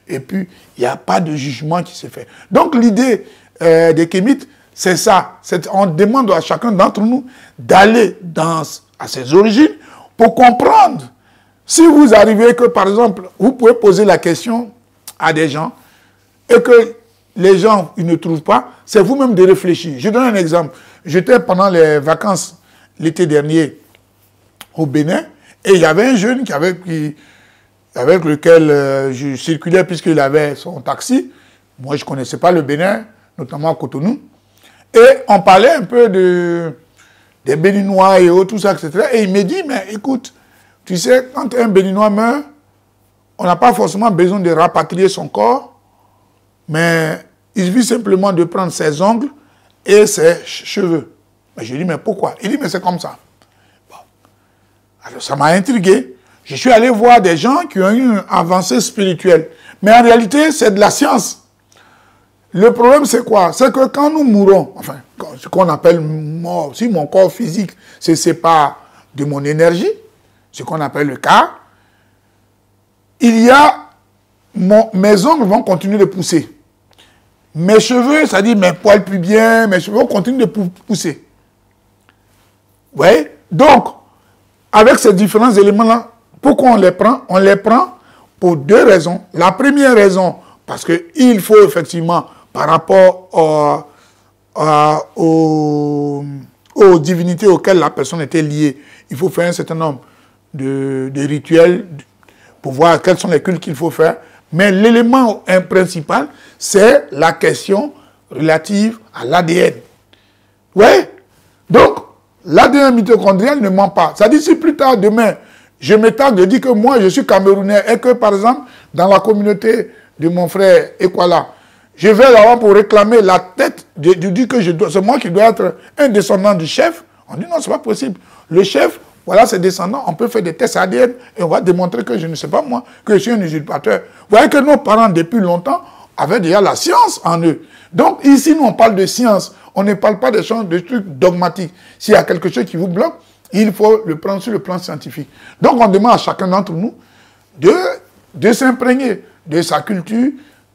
B: Et puis, il n'y a pas de jugement qui se fait. Donc, l'idée des kémites, c'est ça. On demande à chacun d'entre nous d'aller à ses origines, pour comprendre. Si vous arrivez que, par exemple, vous pouvez poser la question à des gens et que les gens ils ne trouvent pas, c'est vous-même de réfléchir. Je donne un exemple. J'étais pendant les vacances l'été dernier au Bénin et il y avait un jeune avec lequel je circulais puisqu'il avait son taxi. Moi, je ne connaissais pas le Bénin, notamment à Cotonou. Et on parlait un peu des Béninois et autres, tout ça, etc. Et il me dit, mais écoute, tu sais, quand un Béninois meurt, on n'a pas forcément besoin de rapatrier son corps, mais il suffit simplement de prendre ses ongles et ses cheveux. Mais je dis, mais pourquoi? Il dit, mais c'est comme ça. Bon. Alors ça m'a intrigué. Je suis allé voir des gens qui ont eu une avancée spirituelle. Mais en réalité, c'est de la science. Le problème, c'est quoi? C'est que quand nous mourons, enfin, ce qu'on appelle mort, si mon corps physique se sépare de mon énergie, ce qu'on appelle le cas, il y a mes ongles vont continuer de pousser. Mes cheveux, c'est-à-dire mes poils pubiens, mes cheveux vont continuer de pousser. Vous voyez? Donc, avec ces différents éléments-là, pourquoi on les prend? On les prend pour deux raisons. La première raison, parce qu'il faut effectivement, par rapport aux divinités auxquelles la personne était liée, il faut faire un certain nombre de rituels pour voir quels sont les cultes qu'il faut faire. Mais l'élément principal, c'est la question relative à l'ADN. Oui. Donc, l'ADN mitochondrial ne ment pas. Ça dit si plus tard, demain, je m'étale de dire que moi, je suis camerounais et que, par exemple, dans la communauté de mon frère Ekwala, je vais là-bas pour réclamer la tête, je dis que c'est moi qui dois être un descendant du chef. On dit non, c'est pas possible. Le chef, voilà ses descendants, on peut faire des tests ADN et on va démontrer que je ne sais pas moi, que je suis un usurpateur. Vous voyez que nos parents, depuis longtemps, avaient déjà la science en eux. Donc ici, nous, on parle de science. On ne parle pas de trucs dogmatiques. S'il y a quelque chose qui vous bloque, il faut le prendre sur le plan scientifique. Donc on demande à chacun d'entre nous de s'imprégner de sa culture,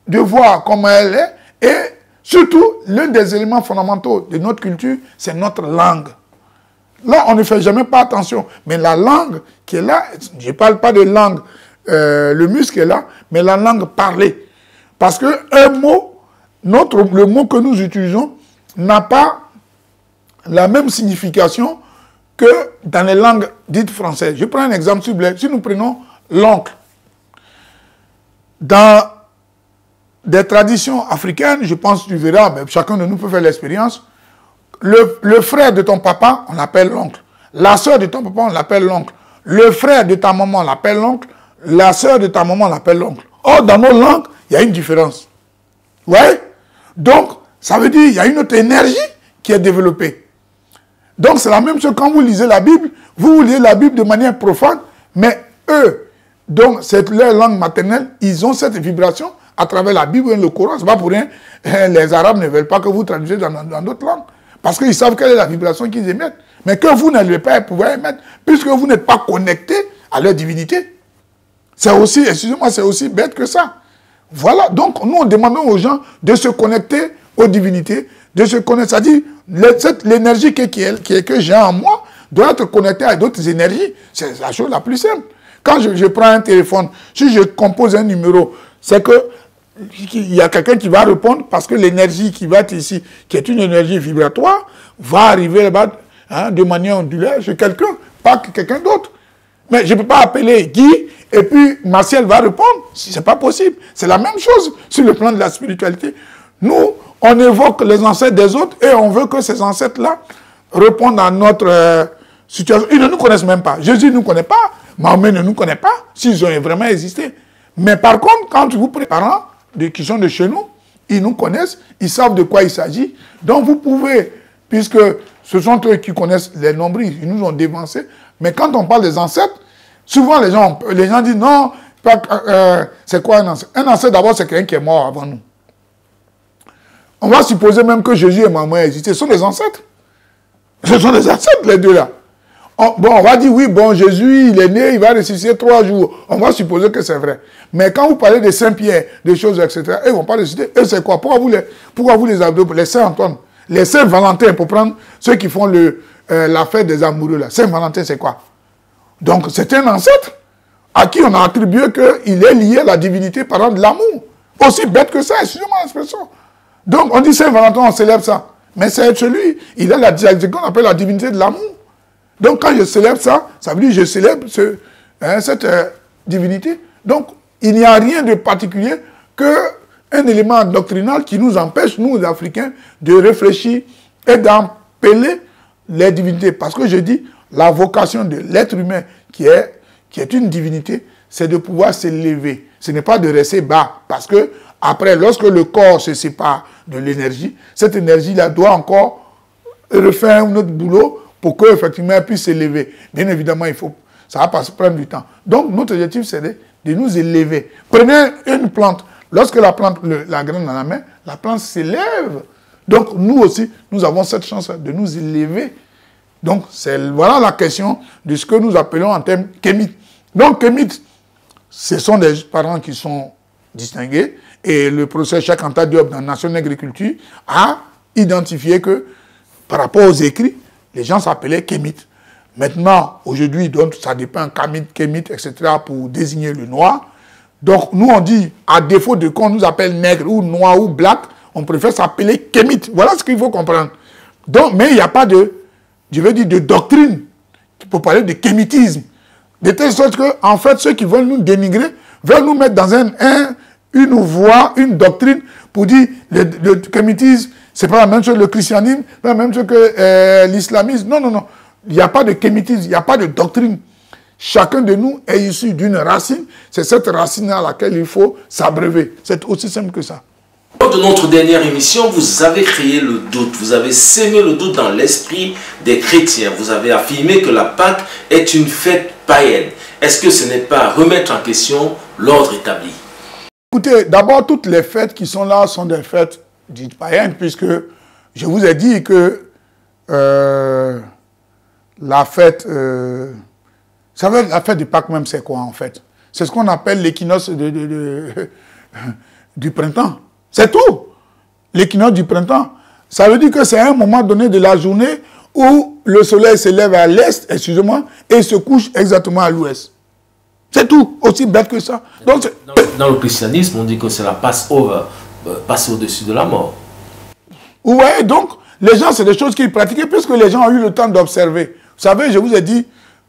B: de voir comment elle est, et surtout, l'un des éléments fondamentaux de notre culture, c'est notre langue. Là, on ne fait jamais pas attention, mais la langue qui est là, je ne parle pas de langue, le muscle est là, mais la langue parlée. Parce qu'un mot, le mot que nous utilisons, n'a pas la même signification que dans les langues dites françaises. Je prends un exemple sublime. Si nous prenons l'oncle, dans des traditions africaines, je pense que tu verras, mais chacun de nous peut faire l'expérience, le frère de ton papa, on l'appelle l'oncle. La sœur de ton papa, on l'appelle l'oncle. Le frère de ta maman, on l'appelle l'oncle. La sœur de ta maman, on l'appelle l'oncle. Or, dans nos langues, il y a une différence. Vous voyez? Donc, ça veut dire qu'il y a une autre énergie qui est développée. Donc, c'est la même chose quand vous lisez la Bible. Vous lisez la Bible de manière profane, mais eux, donc, c'est leur langue maternelle, ils ont cette vibration à travers la Bible et le Coran. Ce n'est pas pour rien. Les Arabes ne veulent pas que vous traduisez dans d'autres langues. Parce qu'ils savent quelle est la vibration qu'ils émettent. Mais que vous n'allez pas pouvoir émettre, puisque vous n'êtes pas connecté à leur divinité. C'est aussi, excusez-moi, c'est aussi bête que ça. Voilà, donc nous, on demande aux gens de se connecter aux divinités, de se connecter, c'est-à-dire l'énergie que j'ai en moi doit être connectée à d'autres énergies. C'est la chose la plus simple. Quand je prends un téléphone, si je compose un numéro, c'est que il y a quelqu'un qui va répondre parce que l'énergie qui va être ici, qui est une énergie vibratoire, va arriver là-bas de manière ondulaire chez quelqu'un, pas que quelqu'un d'autre. Mais je ne peux pas appeler Guy et puis Martial va répondre. Ce n'est pas possible. C'est la même chose sur le plan de la spiritualité. Nous, on évoque les ancêtres des autres et on veut que ces ancêtres-là répondent à notre situation. Ils ne nous connaissent même pas. Jésus ne nous connaît pas. Mahomet ne nous connaît pas s'ils ont vraiment existé. Mais par contre, quand vous prenez les parents qui sont de chez nous, ils nous connaissent, ils savent de quoi il s'agit. Donc vous pouvez, puisque ce sont eux qui connaissent les nombrils, ils nous ont dévancés. Mais quand on parle des ancêtres, souvent les gens disent non, c'est quoi un ancêtre? Un ancêtre d'abord c'est quelqu'un qui est mort avant nous. On va supposer même que Jésus et Maman existaient. Ce sont des ancêtres. Ce sont des ancêtres les deux là. On va dire oui, bon, Jésus, il est né, il va ressusciter 3 jours. On va supposer que c'est vrai. Mais quand vous parlez de Saint-Pierre, des choses, etc., ils ne vont pas ressusciter. Et c'est quoi? Pourquoi vous les adoptez? Les Saint-Antoine, les Saint-Valentin, pour prendre ceux qui font la fête des amoureux là. Saint-Valentin, c'est quoi? Donc c'est un ancêtre à qui on a attribué qu'il est lié à la divinité par exemple de l'amour. Aussi bête que ça, excusez-moi l'expression. Donc on dit Saint-Valentin, on célèbre ça. Mais c'est celui, il a ce qu'on appelle la divinité de l'amour. Donc quand je célèbre ça, ça veut dire que je célèbre cette divinité. Donc il n'y a rien de particulier qu'un élément doctrinal qui nous empêche, nous les Africains, de réfléchir et d'appeler les divinités. Parce que je dis, la vocation de l'être humain qui est une divinité, c'est de pouvoir s'élever. Ce n'est pas de rester bas. Parce que après, lorsque le corps se sépare de l'énergie, cette énergie-là doit encore refaire un autre boulot pour qu'effectivement elle puisse s'élever. Bien évidemment, ça va prendre du temps. Donc, notre objectif, c'est de nous élever. Prenez une plante. Lorsque la plante, la graine dans la main, la plante s'élève. Donc, nous aussi, nous avons cette chance de nous élever. Donc, voilà la question de ce que nous appelons en termes kémites. Donc, kémites, ce sont des parents qui sont distingués. Et le professeur Cheikh Anta Diop, dans la Nation d'Agriculture, a identifié que, par rapport aux écrits, les gens s'appelaient kémites. Maintenant, aujourd'hui, donc, ça dépend, kémite, etc., pour désigner le noir. Donc, nous, on dit, à défaut de qu'on nous appelle nègre ou noir ou black, on préfère s'appeler kémite. Voilà ce qu'il faut comprendre. Donc, mais il n'y a pas de, je veux dire, de doctrine pour parler de kémitisme. De telle sorte que, en fait, ceux qui veulent nous dénigrer, veulent nous mettre dans une voie, une doctrine, pour dire, le kémitisme, c'est pas la même chose, le christianisme, c'est pas la même chose que l'islamisme. Non, non, non. Il n'y a pas de kémitisme, il n'y a pas de doctrine. Chacun de nous est issu d'une racine. C'est cette racine à laquelle il faut s'abreuver. C'est aussi simple que ça.
A: Lors de notre dernière émission, vous avez créé le doute. Vous avez sémé le doute dans l'esprit des chrétiens. Vous avez affirmé que la Pâque est une fête païenne. Est-ce que ce n'est pas remettre en question l'ordre établi?
B: Écoutez, d'abord, toutes les fêtes qui sont là sont des fêtes dites païennes, puisque je vous ai dit que la fête... vous savez, la fête du Pâques même, c'est quoi en fait? C'est ce qu'on appelle l'équinoxe du printemps. C'est tout. L'équinoxe du printemps. Ça veut dire que c'est un moment donné de la journée où le soleil se lève à l'est, excusez-moi, et se couche exactement à l'ouest. C'est tout. Aussi bête que ça. Donc,
A: dans le christianisme, on dit que c'est la Passover, passer au-dessus de la mort.
B: Ouais, donc, les gens, c'est des choses qu'ils pratiquaient puisque les gens ont eu le temps d'observer. Vous savez, je vous ai dit,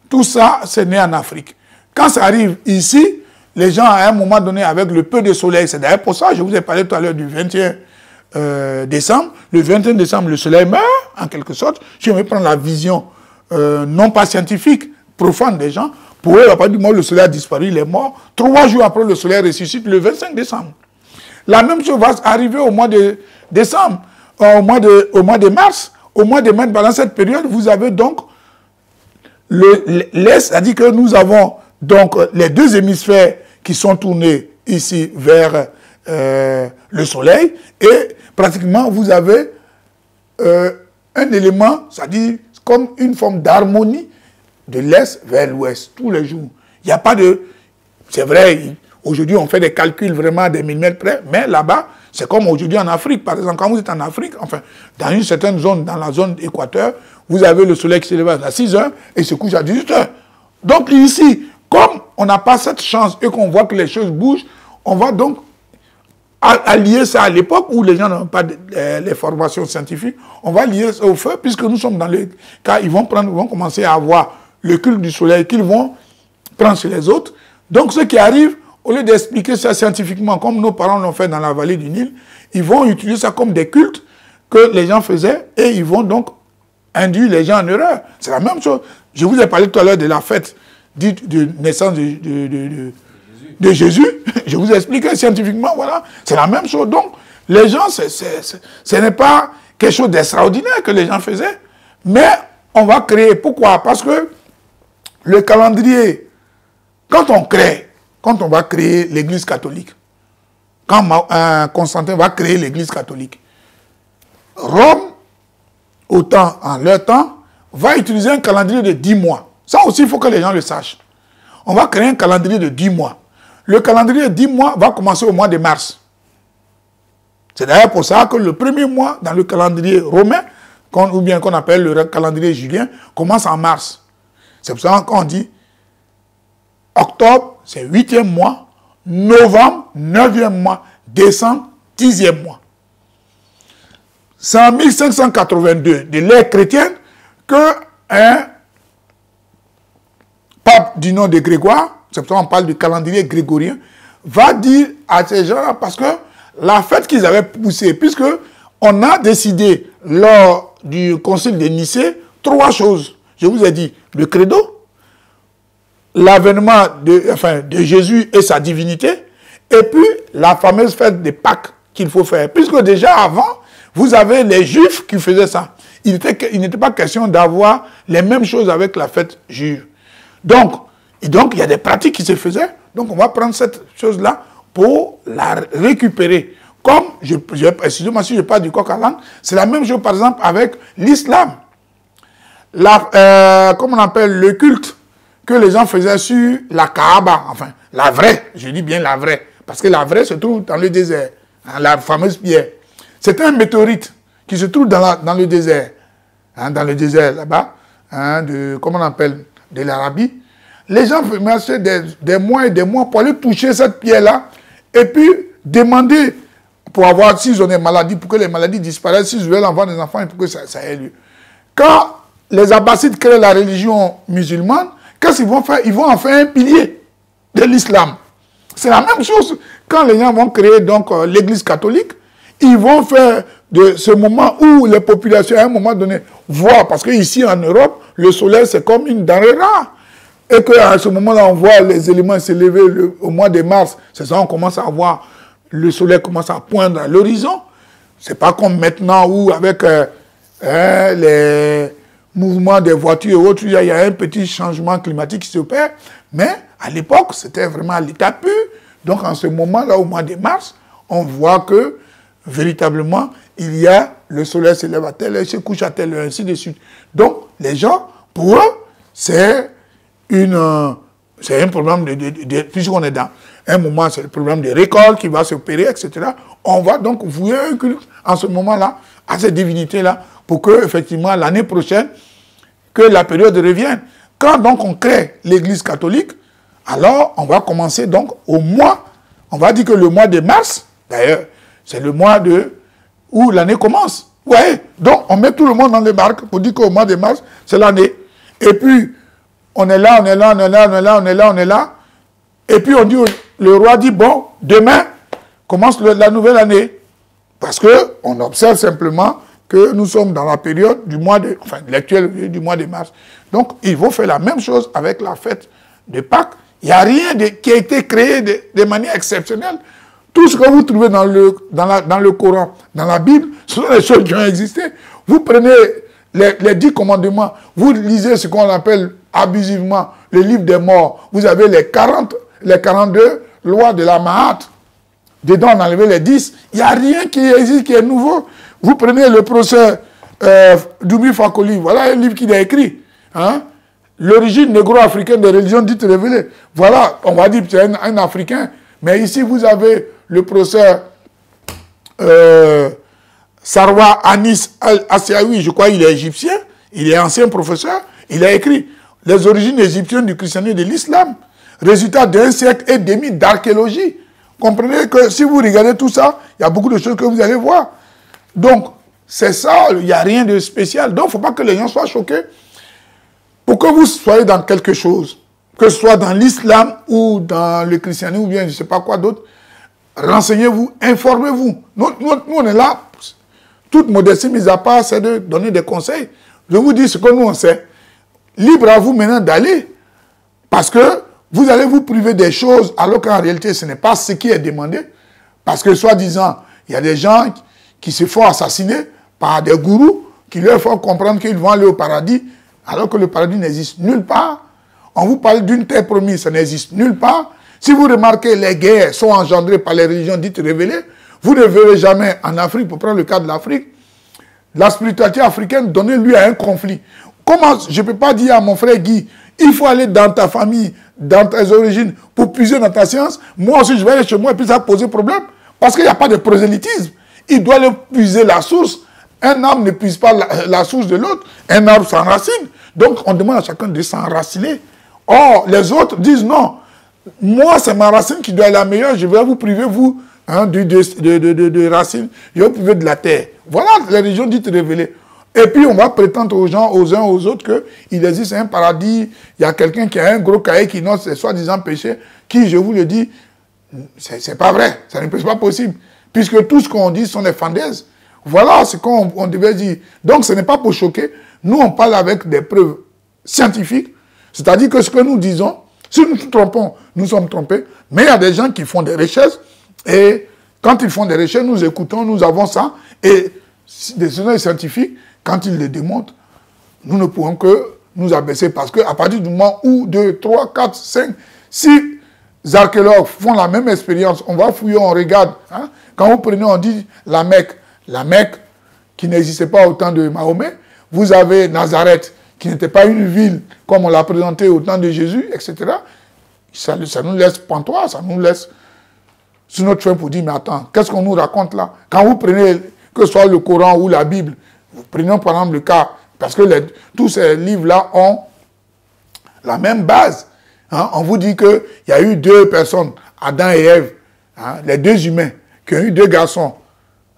B: tout ça, c'est né en Afrique. Quand ça arrive ici, les gens, à un moment donné, avec le peu de soleil, c'est d'ailleurs pour ça, je vous ai parlé tout à l'heure du 21 décembre. Le 21 décembre, le soleil meurt, en quelque sorte. Je vais prendre la vision non pas scientifique, profane des gens. Pour eux, à partir du moment où le soleil a disparu, il est mort. 3 jours après, le soleil ressuscite le 25 décembre. La même chose va arriver au mois de décembre, au mois de mars. Au mois de mars, pendant cette période, vous avez donc l'Est, c'est-à-dire que nous avons donc les deux hémisphères qui sont tournés ici vers le soleil et pratiquement vous avez un élément, c'est-à-dire comme une forme d'harmonie de l'Est vers l'Ouest tous les jours. Il n'y a pas de... C'est vrai, aujourd'hui on fait des calculs vraiment à des millimètres près, mais là-bas, c'est comme aujourd'hui en Afrique. Par exemple, quand vous êtes en Afrique, enfin, dans une certaine zone, dans la zone équateur, vous avez le soleil qui se lève à 6 heures et se couche à 18 heures. Donc ici, comme on n'a pas cette chance et qu'on voit que les choses bougent, on va donc allier ça à l'époque où les gens n'ont pas les formations scientifiques, on va lier ça au feu, puisque nous sommes dans le cas, ils vont commencer à avoir le culte du soleil qu'ils vont prendre sur les autres. Donc ce qui arrive, au lieu d'expliquer ça scientifiquement, comme nos parents l'ont fait dans la vallée du Nil, ils vont utiliser ça comme des cultes que les gens faisaient et ils vont donc induire les gens en erreur. C'est la même chose. Je vous ai parlé tout à l'heure de la fête dite de naissance de Jésus. Je vous ai expliqué scientifiquement, voilà. C'est la même chose. Donc, les gens, ce n'est pas quelque chose d'extraordinaire que les gens faisaient, mais on va créer. Pourquoi? Parce que le calendrier, quand on va créer l'Église catholique, quand Constantin va créer l'Église catholique, Rome, en leur temps, va utiliser un calendrier de 10 mois. Ça aussi, il faut que les gens le sachent. On va créer un calendrier de 10 mois. Le calendrier de 10 mois va commencer au mois de mars. C'est d'ailleurs pour ça que le premier mois dans le calendrier romain, ou bien qu'on appelle le calendrier julien, commence en mars. C'est pour ça qu'on dit octobre, c'est 8e mois, novembre, 9e mois, décembre, 10e mois. C'est en 1582 de l'ère chrétienne que un pape du nom de Grégoire, c'est pour ça qu'on parle du calendrier grégorien, va dire à ces gens-là, parce que la fête qu'ils avaient poussée, puisque on a décidé lors du concile de Nicée 3 choses. Je vous ai dit le credo, l'avènement de Jésus et sa divinité, et puis la fameuse fête de Pâques qu'il faut faire. Puisque déjà avant, vous avez les Juifs qui faisaient ça. Il n'était pas question d'avoir les mêmes choses avec la fête juive. Donc, il y a des pratiques qui se faisaient. Donc, on va prendre cette chose-là pour la récupérer. Comme, excusez-moi si je parle du coq à l'âne, c'est la même chose, par exemple, avec l'islam. Comment on appelle le culte que les gens faisaient sur la Kaaba, enfin, la vraie, je dis bien la vraie, parce que la vraie se trouve dans le désert, hein, la fameuse pierre. C'est un météorite qui se trouve dans le désert, hein, dans le désert là-bas, hein, comment on appelle, de l'Arabie. Les gens marchaient des mois et des mois pour aller toucher cette pierre-là et puis demander pour avoir, s'ils ont des maladies, pour que les maladies disparaissent, s'ils veulent avoir des enfants, pour que ça ait lieu. Quand les Abbassides créent la religion musulmane, qu'est-ce qu'ils vont faire? Ils vont en faire un pilier de l'islam. C'est la même chose quand les gens vont créer donc l'église catholique. Ils vont faire de ce moment où les populations, à un moment donné, voient, parce qu'ici en Europe, le soleil c'est comme une denrée rare. Et qu'à ce moment-là, on voit les éléments s'élever au mois de mars. C'est ça, on commence à voir le soleil commence à poindre à l'horizon. C'est pas comme maintenant où avec les mouvements des voitures et autres, il y a un petit changement climatique qui s'opère. Mais à l'époque, c'était vraiment à l'état pur. Donc en ce moment-là, au mois de mars, on voit que véritablement, il y a le soleil se lève à telle heure, se couche à telle heure, ainsi de suite. Donc les gens, pour eux, c'est un problème puisqu'on est dans un moment, c'est le problème de récolte qui va s'opérer, etc. On va donc vouer un culte en ce moment-là à cette divinité-là pour que, effectivement, l'année prochaine, que la période revienne. Quand donc on crée l'église catholique, alors on va commencer donc au mois, on va dire que le mois de mars, d'ailleurs, c'est le mois où l'année commence. Vous voyez? Donc on met tout le monde dans les barques pour dire qu'au mois de mars, c'est l'année. Et puis, on est là, on est là, on est là, on est là, on est là, on est là. Et puis on dit, le roi dit, bon, demain commence la nouvelle année. Parce qu'on observe simplement que nous sommes dans la période du mois de, enfin, l'actuel du mois de mars. Donc, il faut faire la même chose avec la fête de Pâques. Il n'y a rien qui a été créé de manière exceptionnelle. Tout ce que vous trouvez dans le Coran, dans la Bible, ce sont des choses qui ont existé. Vous prenez les 10 commandements, vous lisez ce qu'on appelle abusivement le livre des morts. Vous avez les 42 lois de la Mahat. Dedans, on a enlevé les 10. Il n'y a rien qui existe qui est nouveau. Vous prenez le procès d'Oumi Fakoli. Voilà un livre qu'il a écrit. Hein? L'origine négro-africaine des religions dites révélées. Voilà, on va dire que c'est un Africain. Mais ici, vous avez le procès Sarwa Anis Al-Asiaoui. Je crois qu'il est égyptien. Il est ancien professeur. Il a écrit les origines égyptiennes du christianisme et de l'islam. Résultat d'un siècle et demi d'archéologie. Comprenez que si vous regardez tout ça, il y a beaucoup de choses que vous allez voir. Donc, c'est ça, il n'y a rien de spécial. Donc, il ne faut pas que les gens soient choqués. Pour que vous soyez dans quelque chose, que ce soit dans l'islam ou dans le christianisme ou bien je ne sais pas quoi d'autre, renseignez-vous, informez-vous. Nous, on est là, toute modestie mise à part, c'est de donner des conseils. Je vous dis ce que nous on sait. Libre à vous maintenant d'aller. Parce que vous allez vous priver des choses alors qu'en réalité ce n'est pas ce qui est demandé. Parce que soi-disant, il y a des gens qui se font assassiner par des gourous qui leur font comprendre qu'ils vont aller au paradis alors que le paradis n'existe nulle part. On vous parle d'une terre promise, ça n'existe nulle part. Si vous remarquez, les guerres sont engendrées par les religions dites révélées. Vous ne verrez jamais en Afrique, pour prendre le cas de l'Afrique, la spiritualité africaine donner lieu à un conflit. Comment je ne peux pas dire à mon frère Guy, il faut aller dans ta famille, dans tes origines, pour puiser dans ta science. Moi aussi, je vais aller chez moi et puis ça va poser problème. Parce qu'il n'y a pas de prosélytisme. Il doit aller puiser la source. Un arbre ne puise pas la source de l'autre. Un arbre s'enracine. Donc, on demande à chacun de s'enraciner. Or, les autres disent non. moi, c'est ma racine qui doit être la meilleure. Je vais vous priver, vous, hein, de racines. Je vais vous priver de la terre. Voilà la religion dite révélée. Et puis, on va prétendre aux gens, aux uns, aux autres, qu'il existe un paradis. Il y a quelqu'un qui a un gros cahier qui note ses soi-disant péchés, qui, je vous le dis, c'est pas vrai. Ça n'est pas possible. Puisque tout ce qu'on dit sont des fandaises. Voilà ce qu'on devait dire. Donc, ce n'est pas pour choquer. Nous, on parle avec des preuves scientifiques. C'est-à-dire que ce que nous disons, si nous nous trompons, nous sommes trompés. Mais il y a des gens qui font des recherches. Et quand ils font des recherches, nous écoutons, nous avons ça. Et des scientifiques, quand ils le démontrent, nous ne pourrons que nous abaisser. Parce qu'à partir du moment où 2, 3, 4, 5, 6 archéologues font la même expérience, on va fouiller, on regarde. Hein. Quand vous prenez, on dit la Mecque qui n'existait pas au temps de Mahomet. Vous avez Nazareth, qui n'était pas une ville comme on l'a présenté au temps de Jésus, etc. Ça nous laisse pantois, ça nous laisse sur notre chemin pour dire, mais attends, qu'est-ce qu'on nous raconte là? Quand vous prenez, que ce soit le Coran ou la Bible, vous prenez par exemple le cas, parce que tous ces livres-là ont la même base. Hein? On vous dit qu'il y a eu 2 personnes, Adam et Ève, hein, les 2 humains, qui ont eu 2 garçons.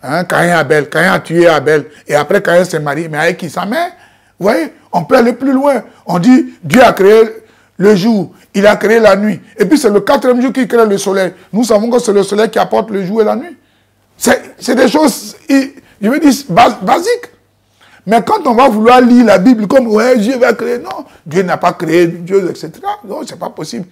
B: Hein, Caïn et Abel. Caïn a tué Abel. Et après, Caïn s'est marié. Mais avec qui? Sa mère. Vous voyez, on peut aller plus loin. On dit, Dieu a créé le jour. Il a créé la nuit. Et puis, c'est le 4e jour qu'il crée le soleil. Nous savons que c'est le soleil qui apporte le jour et la nuit. C'est des choses, je veux dire, basiques. Mais quand on va vouloir lire la Bible comme, ouais, Dieu va créer. Non, Dieu n'a pas créé Dieu, etc. Non, c'est pas possible.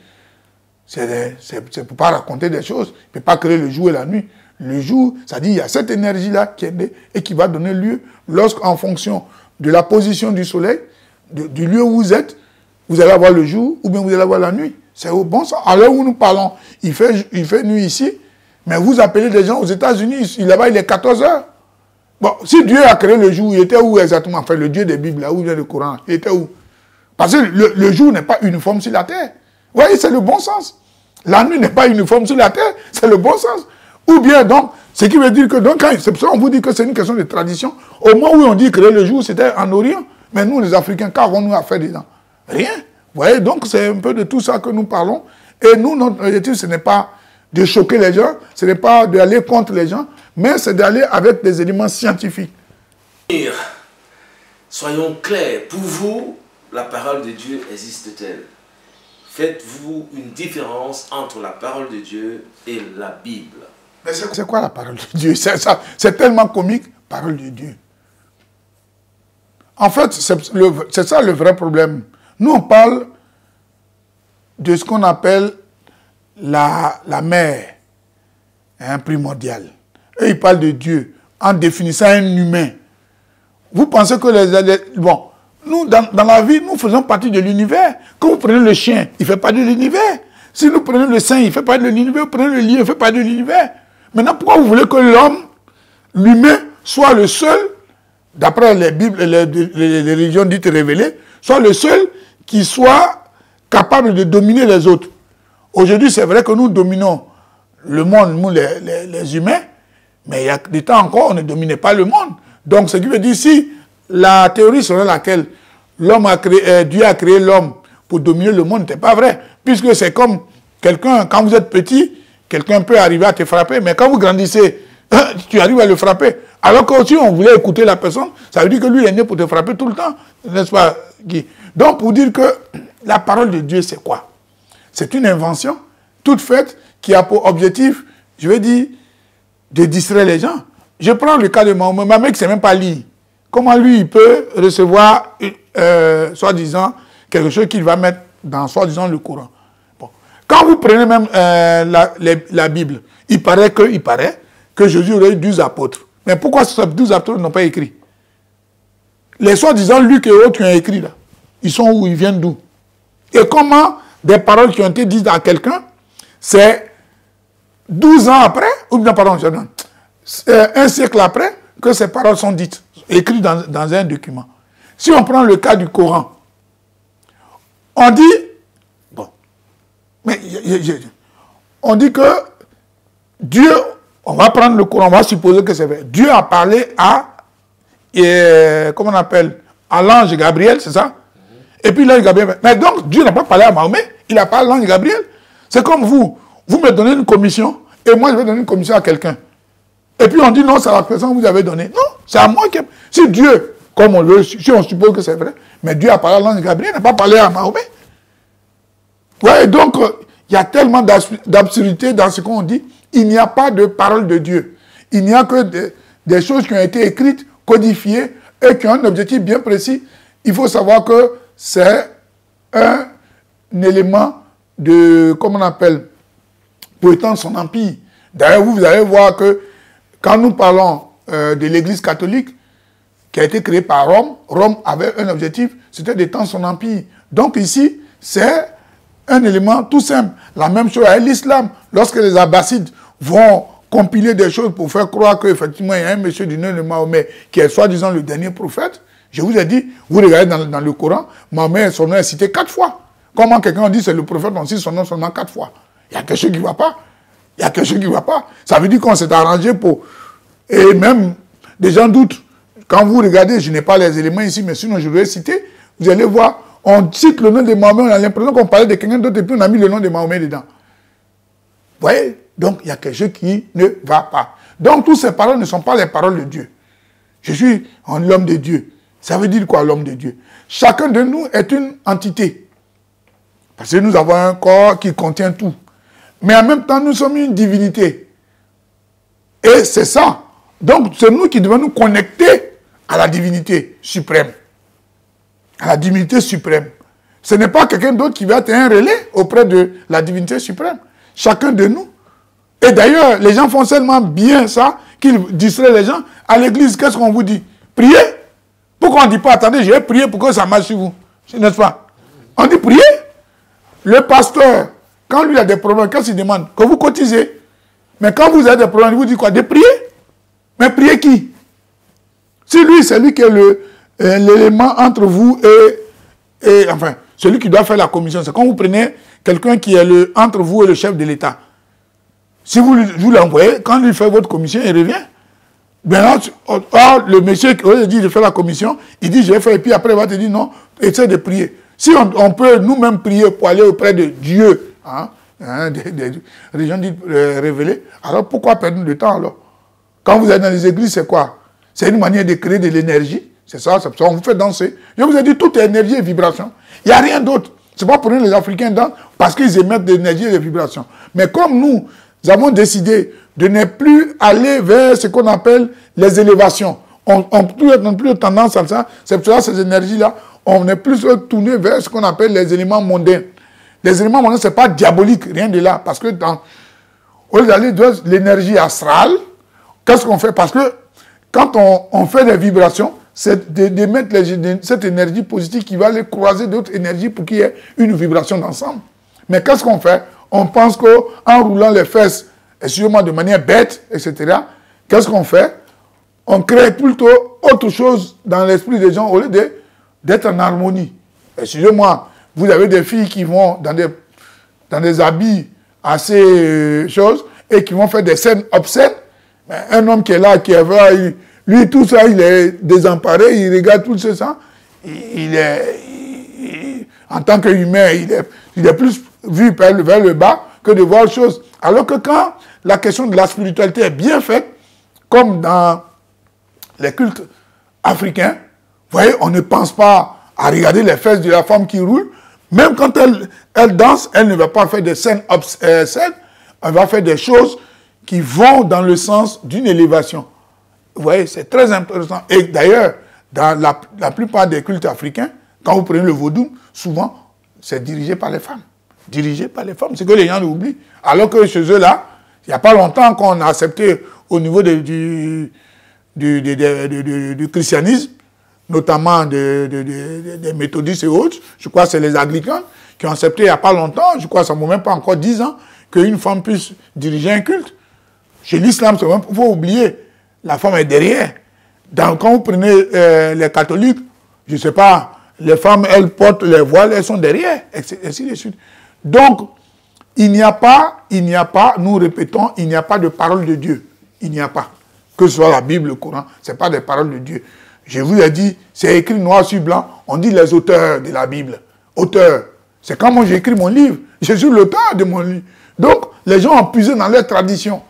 B: C'est pour ne pas raconter des choses. Il ne peut pas créer le jour et la nuit. Le jour, ça dit, il y a cette énergie-là qui est née et qui va donner lieu, lorsqu'en fonction de la position du soleil, du lieu où vous êtes, vous allez avoir le jour ou bien vous allez avoir la nuit. C'est au bon sens. À l'heure où nous parlons, il fait nuit ici, mais vous appelez des gens aux États-Unis, là-bas il est 14 heures. Bon, si Dieu a créé le jour, il était où exactement? Enfin, le Dieu des Bibles, là où vient le Coran, il était où? Parce que le jour n'est pas uniforme sur la terre. Vous voyez, c'est le bon sens. La nuit n'est pas uniforme sur la terre, c'est le bon sens. Ou bien, donc, ce qui veut dire que, donc, c'est pour ça qu'on vous dit que c'est une question de tradition. Au moment où on dit créer le jour, c'était en Orient. Mais nous, les Africains, qu'avons-nous à faire dedans? Rien. Vous voyez, donc, c'est un peu de tout ça que nous parlons. Et nous, notre objectif, ce n'est pas de choquer les gens, ce n'est pas d'aller contre les gens, mais c'est d'aller avec des éléments scientifiques.
A: Soyons clairs, pour vous, la parole de Dieu existe-t-elle? Faites-vous une différence entre la parole de Dieu et la Bible?
B: Mais c'est quoi la parole de Dieu? C'est tellement comique, parole de Dieu. En fait, c'est ça le vrai problème. Nous, on parle de ce qu'on appelle la mère, hein, primordiale. Et ils parlent de Dieu en définissant un humain. Vous pensez que bon, nous, dans la vie, nous faisons partie de l'univers. Quand vous prenez le chien, il ne fait pas de l'univers. Si nous prenons le saint, il ne fait pas de l'univers. Vous prenez le lion, il ne fait pas de l'univers. Maintenant, pourquoi vous voulez que l'homme, l'humain, soit le seul, d'après les Bibles, les religions dites révélées, soit le seul qui soit capable de dominer les autres? Aujourd'hui, c'est vrai que nous dominons le monde, nous les humains, mais il y a des temps encore, on ne dominait pas le monde. Donc, ce qui veut dire, si la théorie selon laquelle Dieu a créé l'homme pour dominer le monde n'était pas vrai, puisque c'est comme quelqu'un, quand vous êtes petit, quelqu'un peut arriver à te frapper, mais quand vous grandissez, tu arrives à le frapper. Alors que si on voulait écouter la personne, ça veut dire que lui, il est né pour te frapper tout le temps, n'est-ce pas, Guy? Donc, pour dire que la parole de Dieu, c'est quoi? C'est une invention toute faite qui a pour objectif, je veux dire, de distraire les gens. Je prends le cas de Mahomet. Mahomet qui ne sait même pas lire. Comment lui, il peut recevoir, soi-disant, quelque chose qu'il va mettre dans, soi-disant, le Coran? Bon. Quand vous prenez même la Bible, il paraît que Jésus aurait eu 12 apôtres. Mais pourquoi ces 12 apôtres n'ont pas écrit? Les soi-disant Luc et autres qui ont écrit là, ils sont où? Ils viennent d'où? Et comment des paroles qui ont été dites à quelqu'un, c'est 12 ans après, ou bien, pardon, un siècle après, que ces paroles sont dites, écrites dans un document. Si on prend le cas du Coran, on dit, bon, mais on dit que Dieu, on va prendre le Coran, on va supposer que c'est vrai. Dieu a parlé à, comment on appelle, à l'ange Gabriel, c'est ça? Et puis l'ange Gabriel, mais donc Dieu n'a pas parlé à Mahomet, il a parlé à l'ange Gabriel. C'est comme vous me donnez une commission, et moi je vais donner une commission à quelqu'un. Et puis on dit non, c'est à la personne que vous avez donnée. Non, c'est à moi qui... Si Dieu, comme on le... Si on suppose que c'est vrai, mais Dieu a parlé à l'ange Gabriel, il n'a pas parlé à Mahomet. Ouais, donc, il y a tellement d'absurdité dans ce qu'on dit. Il n'y a pas de parole de Dieu. Il n'y a que des choses qui ont été écrites, codifiées, et qui ont un objectif bien précis. Il faut savoir que c'est un élément de, comment on appelle, pour étendre son empire. D'ailleurs, vous allez voir que quand nous parlons de l'Église catholique, qui a été créée par Rome, Rome avait un objectif, c'était d'étendre son empire. Donc ici, c'est un élément tout simple. La même chose avec l'islam. Lorsque les Abbassides vont compiler des choses pour faire croire qu'effectivement, il y a un monsieur du nom de Mahomet qui est soi-disant le dernier prophète, je vous ai dit, vous regardez dans le Coran, Mahomet, son nom est cité 4 fois. Comment quelqu'un dit c'est le prophète, on cite son nom seulement 4 fois? Il y a quelque chose qui ne va pas. Il y a quelque chose qui ne va pas. Ça veut dire qu'on s'est arrangé pour... Et même, des gens doutent. Quand vous regardez, je n'ai pas les éléments ici, mais sinon je vais citer, vous allez voir, on cite le nom de Mahomet, on a l'impression qu'on parlait de quelqu'un d'autre et puis on a mis le nom de Mahomet dedans. Vous voyez? Donc il y a quelque chose qui ne va pas. Donc toutes ces paroles ne sont pas les paroles de Dieu. Je suis l'homme de Dieu. Ça veut dire quoi l'homme de Dieu? Chacun de nous est une entité. Parce que nous avons un corps qui contient tout. Mais en même temps, nous sommes une divinité. Et c'est ça. Donc c'est nous qui devons nous connecter à la divinité suprême. À la divinité suprême. Ce n'est pas quelqu'un d'autre qui va être un relais auprès de la divinité suprême. Chacun de nous. Et d'ailleurs, les gens font seulement bien ça qu'ils distraient les gens. À l'église, qu'est-ce qu'on vous dit? Priez. Pourquoi on ne dit pas, attendez, je vais prier pour que ça marche sur vous? N'est-ce pas? On dit prier. Le pasteur, quand lui a des problèmes, qu'est-ce qu'il demande? Que vous cotisez. Mais quand vous avez des problèmes, il vous dit quoi? De prier. Mais prier qui? Si lui, c'est lui qui est l'élément entre vous et enfin, celui qui doit faire la commission. C'est quand vous prenez quelqu'un qui est entre vous et le chef de l'État. Si vous l'envoyez, quand il fait votre commission, il revient. Maintenant, le monsieur qui dit de faire la commission, il dit je vais faire, et puis après il va te dire non, essaie de prier. Si on peut nous-mêmes prier pour aller auprès de Dieu, des régions dites révélées, alors pourquoi perdre du temps alors? Quand vous êtes dans les églises, c'est quoi? C'est une manière de créer de l'énergie. C'est ça, on vous fait danser. Je vous ai dit, toute énergie et vibration. Il n'y a rien d'autre. Ce n'est pas pour nous les Africains dansent parce qu'ils émettent de l'énergie et des vibrations. Mais comme nous avons décidé de ne plus aller vers ce qu'on appelle les élévations, on n'a plus tendance à ça. C'est pour ça ces énergies-là, on est plus tourné vers ce qu'on appelle les éléments mondains. Les éléments mondains, ce n'est pas diabolique, rien de là. Parce que au lieu d'aller vers l'énergie astrale, qu'est-ce qu'on fait? Parce que quand on fait des vibrations, c'est d'émettre cette énergie positive qui va aller croiser d'autres énergies pour qu'il y ait une vibration d'ensemble. Mais qu'est-ce qu'on fait? On pense qu'en roulant les fesses, excusez-moi, de manière bête, etc., qu'est-ce qu'on fait? On crée plutôt autre chose dans l'esprit des gens au lieu d'être en harmonie. Excusez-moi, vous avez des filles qui vont dans des habits assez choses et qui vont faire des scènes obscènes. Mais un homme qui est là, qui est vrai, lui, tout ça, il est désemparé, il regarde tout ça. En tant qu'humain, il est plus vu vers le bas que de voir les choses. Alors que quand la question de la spiritualité est bien faite, comme dans les cultes africains, vous voyez, on ne pense pas à regarder les fesses de la femme qui roule. Même quand elle danse, elle ne va pas faire des scènes obscènes, elle va faire des choses qui vont dans le sens d'une élévation. Vous voyez, c'est très intéressant. Et d'ailleurs, dans la plupart des cultes africains, quand vous prenez le vaudou, souvent, c'est dirigé par les femmes. Dirigé par les femmes, c'est que les gens l'oublient. Alors que chez eux, là, il n'y a pas longtemps qu'on a accepté au niveau du christianisme, notamment des méthodistes et autres, je crois que c'est les anglicans qui ont accepté il n'y a pas longtemps, je crois que ça ne vaut même pas encore 10 ans, qu'une femme puisse diriger un culte. Chez l'islam, il faut oublier, la femme est derrière. Quand vous prenez les catholiques, je ne sais pas, les femmes, elles portent les voiles, elles sont derrière, et ainsi de suite. Donc, il n'y a pas, nous répétons, il n'y a pas de parole de Dieu. Il n'y a pas. Que ce soit la Bible, le Coran, ce n'est pas des paroles de Dieu. Je vous ai dit, c'est écrit noir sur blanc, on dit les auteurs de la Bible. Auteurs. C'est quand moi j'ai écrit mon livre. Je suis l'auteur de mon livre. Donc, les gens ont puisé dans leur tradition.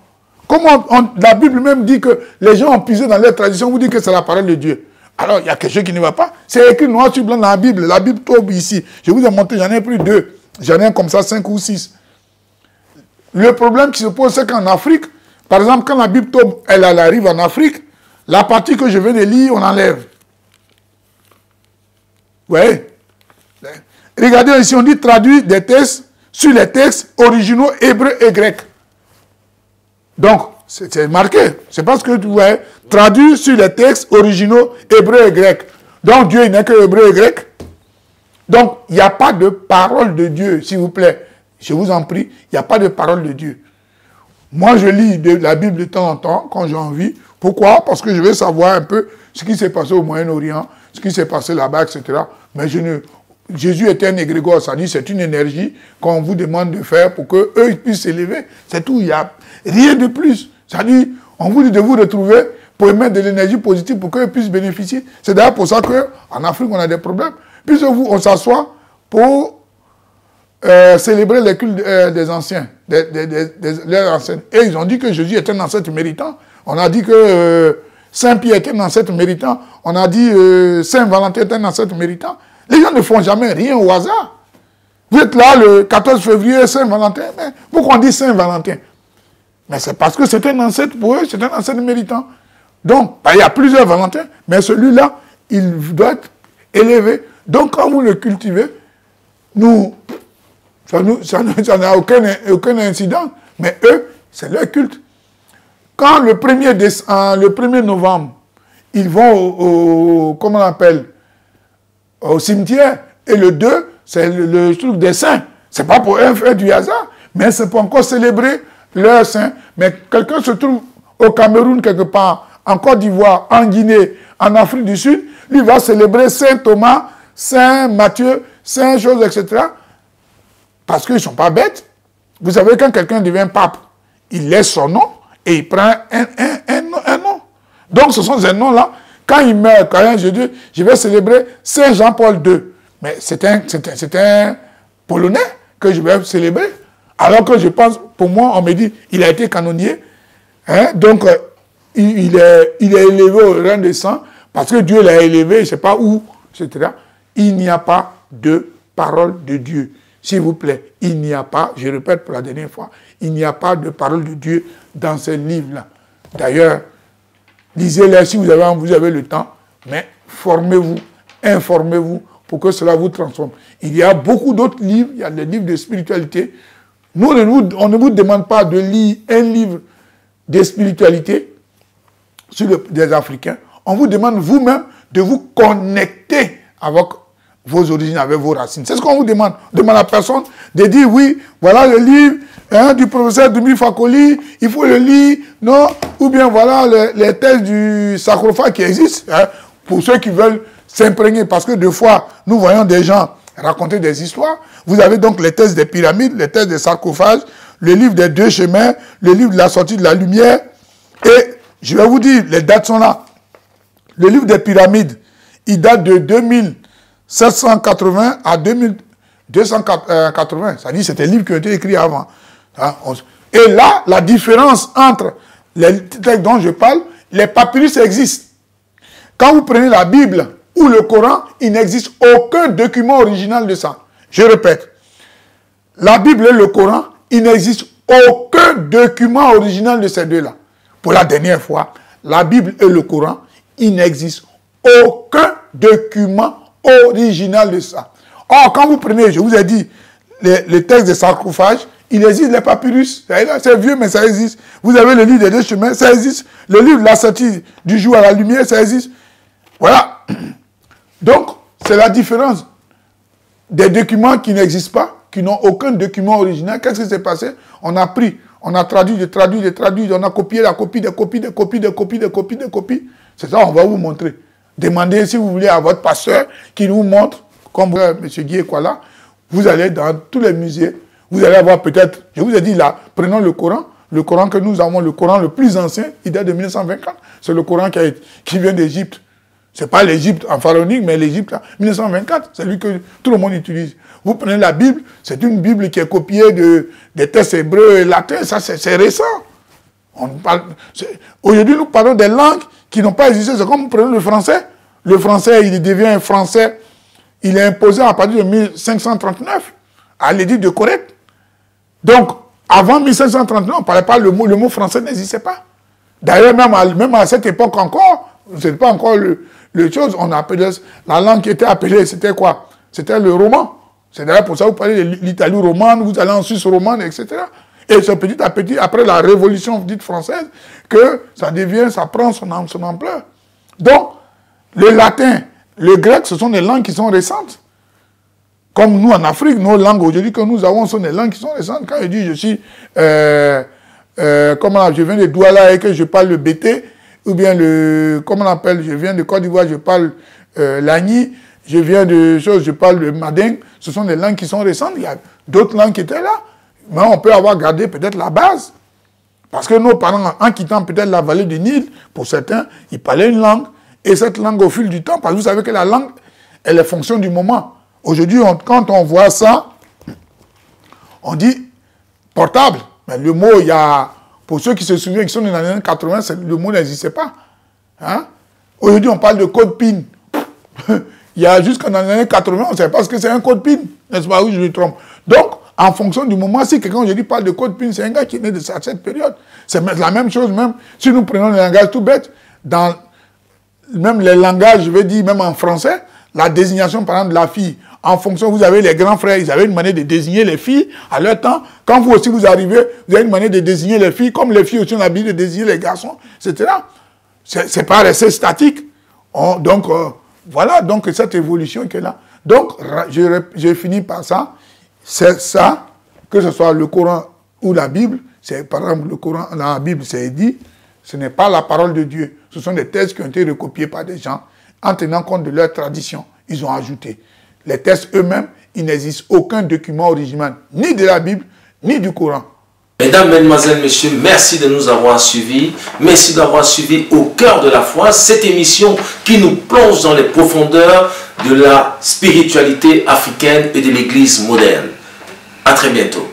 B: Comment la Bible même dit que les gens ont puisé dans leur tradition, vous dites que c'est la parole de Dieu. Alors, il y a quelque chose qui ne va pas. C'est écrit noir sur blanc dans la Bible. La Bible tombe ici. Je vous ai montré, j'en ai pris 2. J'en ai comme ça 5 ou 6. Le problème qui se pose, c'est qu'en Afrique, par exemple, quand la Bible tombe, elle arrive en Afrique, la partie que je viens de lire, on enlève. Vous voyez? Regardez ici, on dit traduire des textes sur les textes originaux hébreux et grecs. Donc, c'est marqué. C'est parce que vous voyez, traduire sur les textes originaux hébreux et grecs. Donc, Dieu, il n'est que hébreu et grec. Donc, il n'y a pas de parole de Dieu, s'il vous plaît. Je vous en prie, il n'y a pas de parole de Dieu. Moi, je lis la Bible de temps en temps, quand j'ai envie. Pourquoi? Parce que je veux savoir un peu ce qui s'est passé au Moyen-Orient, ce qui s'est passé là-bas, etc. Mais Jésus était un égrégore, ça dit c'est une énergie qu'on vous demande de faire pour qu'eux puissent s'élever. C'est tout, il n'y a rien de plus. Ça dit, on vous dit de vous retrouver pour émettre de l'énergie positive pour qu'eux puissent bénéficier. C'est d'ailleurs pour ça qu'en Afrique, on a des problèmes. Puisque on s'assoit pour célébrer les cultes des anciens, leurs anciens. Et ils ont dit que Jésus était un ancêtre méritant. On a dit que Saint-Pierre était un ancêtre méritant. On a dit Saint-Valentin était un ancêtre méritant. Les gens ne font jamais rien au hasard. Vous êtes là le 14 février, Saint-Valentin. Mais pourquoi on dit Saint-Valentin? Mais c'est parce que c'est un ancêtre pour eux, c'est un ancêtre méritant. Donc, il y a plusieurs Valentins, mais celui-là, il doit être élevé. Donc, quand vous le cultivez, ça n'a aucun incident. Mais eux, c'est leur culte. Quand le 1er novembre, ils vont comment on appelle, au cimetière, et le 2, c'est le truc des saints. Ce n'est pas pour eux faire du hasard, mais c'est pour encore célébrer leurs saints. Mais quelqu'un se trouve au Cameroun quelque part, en Côte d'Ivoire, en Guinée, en Afrique du Sud, lui va célébrer Saint Thomas, Saint Matthieu, Saint chose, etc. Parce qu'ils ne sont pas bêtes. Vous savez, quand quelqu'un devient pape, il laisse son nom et il prend un nom. Donc ce sont ces noms-là. Quand il meurt, quand je dis, je vais célébrer Saint Jean-Paul II. Mais c'est un Polonais que je vais célébrer. Alors que je pense, pour moi, on me dit, il a été canonier. Hein, donc, il est élevé au rang des saints parce que Dieu l'a élevé, je ne sais pas où, etc. Il n'y a pas de parole de Dieu. S'il vous plaît, il n'y a pas, je répète pour la dernière fois, il n'y a pas de parole de Dieu dans ces livres-là. D'ailleurs, lisez-les si vous avez le temps, mais formez-vous, informez-vous pour que cela vous transforme. Il y a beaucoup d'autres livres, il y a des livres de spiritualité. Nous, on ne vous demande pas de lire un livre de spiritualité sur des Africains. On vous demande vous-même de vous connecter avec vos origines, avec vos racines. C'est ce qu'on vous demande. On demande à la personne de dire, oui, voilà le livre du professeur Doumi Fakoli, il faut le lire, non? Ou bien voilà les thèses du sarcophage qui existent, hein, pour ceux qui veulent s'imprégner. Parce que des fois, nous voyons des gens raconter des histoires. Vous avez donc les thèses des pyramides, les thèses des sarcophages, le livre des 2 chemins, le livre de la sortie de la lumière. Et je vais vous dire, les dates sont là. Le livre des pyramides, il date de 2780 à 2280. Ça dit, c'était des livres qui ont été écrits avant. Hein, et là, la différence entre les textes dont je parle, les papyrus existent. Quand vous prenez la Bible ou le Coran, il n'existe aucun document original de ça. Je répète, la Bible et le Coran, il n'existe aucun document original de ces deux-là. Pour la dernière fois, la Bible et le Coran, il n'existe aucun document original de ça. Or, quand vous prenez, je vous ai dit, les textes de sarcophage, il existe les papyrus. C'est vieux, mais ça existe. Vous avez le livre des 2 chemins, ça existe. Le livre de la sortie du jour à la lumière, ça existe. Voilà. Donc, c'est la différence des documents qui n'existent pas, qui n'ont aucun document original. Qu'est-ce qui s'est passé? On a pris, on a traduit, on a copié la copie, des copies. C'est ça, on va vous montrer. Demandez, si vous voulez, à votre pasteur qui nous montre, comme M. Guy Ekwala, vous allez dans tous les musées, vous allez avoir peut-être, je vous ai dit là, prenons le Coran que nous avons, le Coran le plus ancien, il date de 1924. C'est le Coran qui vient d'Égypte. Ce n'est pas l'Égypte en pharaonique, mais l'Égypte en 1924. C'est lui que tout le monde utilise. Vous prenez la Bible, c'est une Bible qui est copiée des textes hébreux et latins. Ça, c'est récent. Aujourd'hui, nous parlons des langues qui n'ont pas existé. C'est comme vous prenez le français. Le français, il devient un français. Il est imposé à partir de 1539 à l'édit de Corrèze. Donc, avant 1539, on ne parlait pas le mot français n'existait pas. D'ailleurs, même à cette époque encore, ce n'est pas encore le chose, on appelait, la langue qui était appelée, c'était quoi? C'était le roman. C'est d'ailleurs pour ça que vous parlez de l'Italie romane, vous allez en Suisse romane, etc. Et c'est petit à petit, après la révolution dite française, que ça prend son ampleur. Donc, le latin, le grec, ce sont des langues qui sont récentes. Comme nous en Afrique, nos langues aujourd'hui que nous avons sont des langues qui sont récentes. Quand je dis je suis, je viens de Douala et que je parle le Bété, ou bien comment on appelle, je viens de Côte d'Ivoire, je parle l'Agni, je viens je parle le Mading, ce sont des langues qui sont récentes. Il y a d'autres langues qui étaient là, mais on peut avoir gardé peut-être la base. Parce que nos parents, en quittant peut-être la vallée du Nil, pour certains, ils parlaient une langue, et cette langue au fil du temps, parce que vous savez que la langue, elle est fonction du moment. Aujourd'hui, quand on voit ça, on dit portable. Mais le mot, il y a, pour ceux qui se souviennent, qui sont dans les années 80, le mot n'existait pas. Hein? Aujourd'hui, on parle de code PIN. Il y a jusqu'en les années 80, on ne savait pas ce que c'est un code PIN. N'est-ce pas? Oui, je me trompe. Donc, en fonction du moment, si quelqu'un aujourd'hui parle de code PIN, c'est un gars qui est né de cette période. C'est la même chose, même si nous prenons les langages tout bêtes, dans même les langages, je veux dire, même en français, la désignation, par exemple, de la fille, en fonction, vous avez les grands frères, ils avaient une manière de désigner les filles à leur temps. Quand vous aussi vous arrivez, vous avez une manière de désigner les filles, comme les filles aussi ont l'habitude de désigner les garçons, etc. C'est pas resté statique. Voilà, donc cette évolution qui est là. Donc, j'ai fini par ça. C'est ça, que ce soit le Coran ou la Bible, par exemple, le Coran, dans la Bible, c'est dit, ce n'est pas la parole de Dieu. Ce sont des textes qui ont été recopiés par des gens en tenant compte de leur tradition. Ils ont ajouté. Les textes eux-mêmes, il n'existe aucun document original, ni de la Bible, ni du Coran.
A: Mesdames, Mesdemoiselles, Messieurs, merci de nous avoir suivis. Merci d'avoir suivi au cœur de la foi cette émission qui nous plonge dans les profondeurs de la spiritualité africaine et de l'Église moderne. À très bientôt.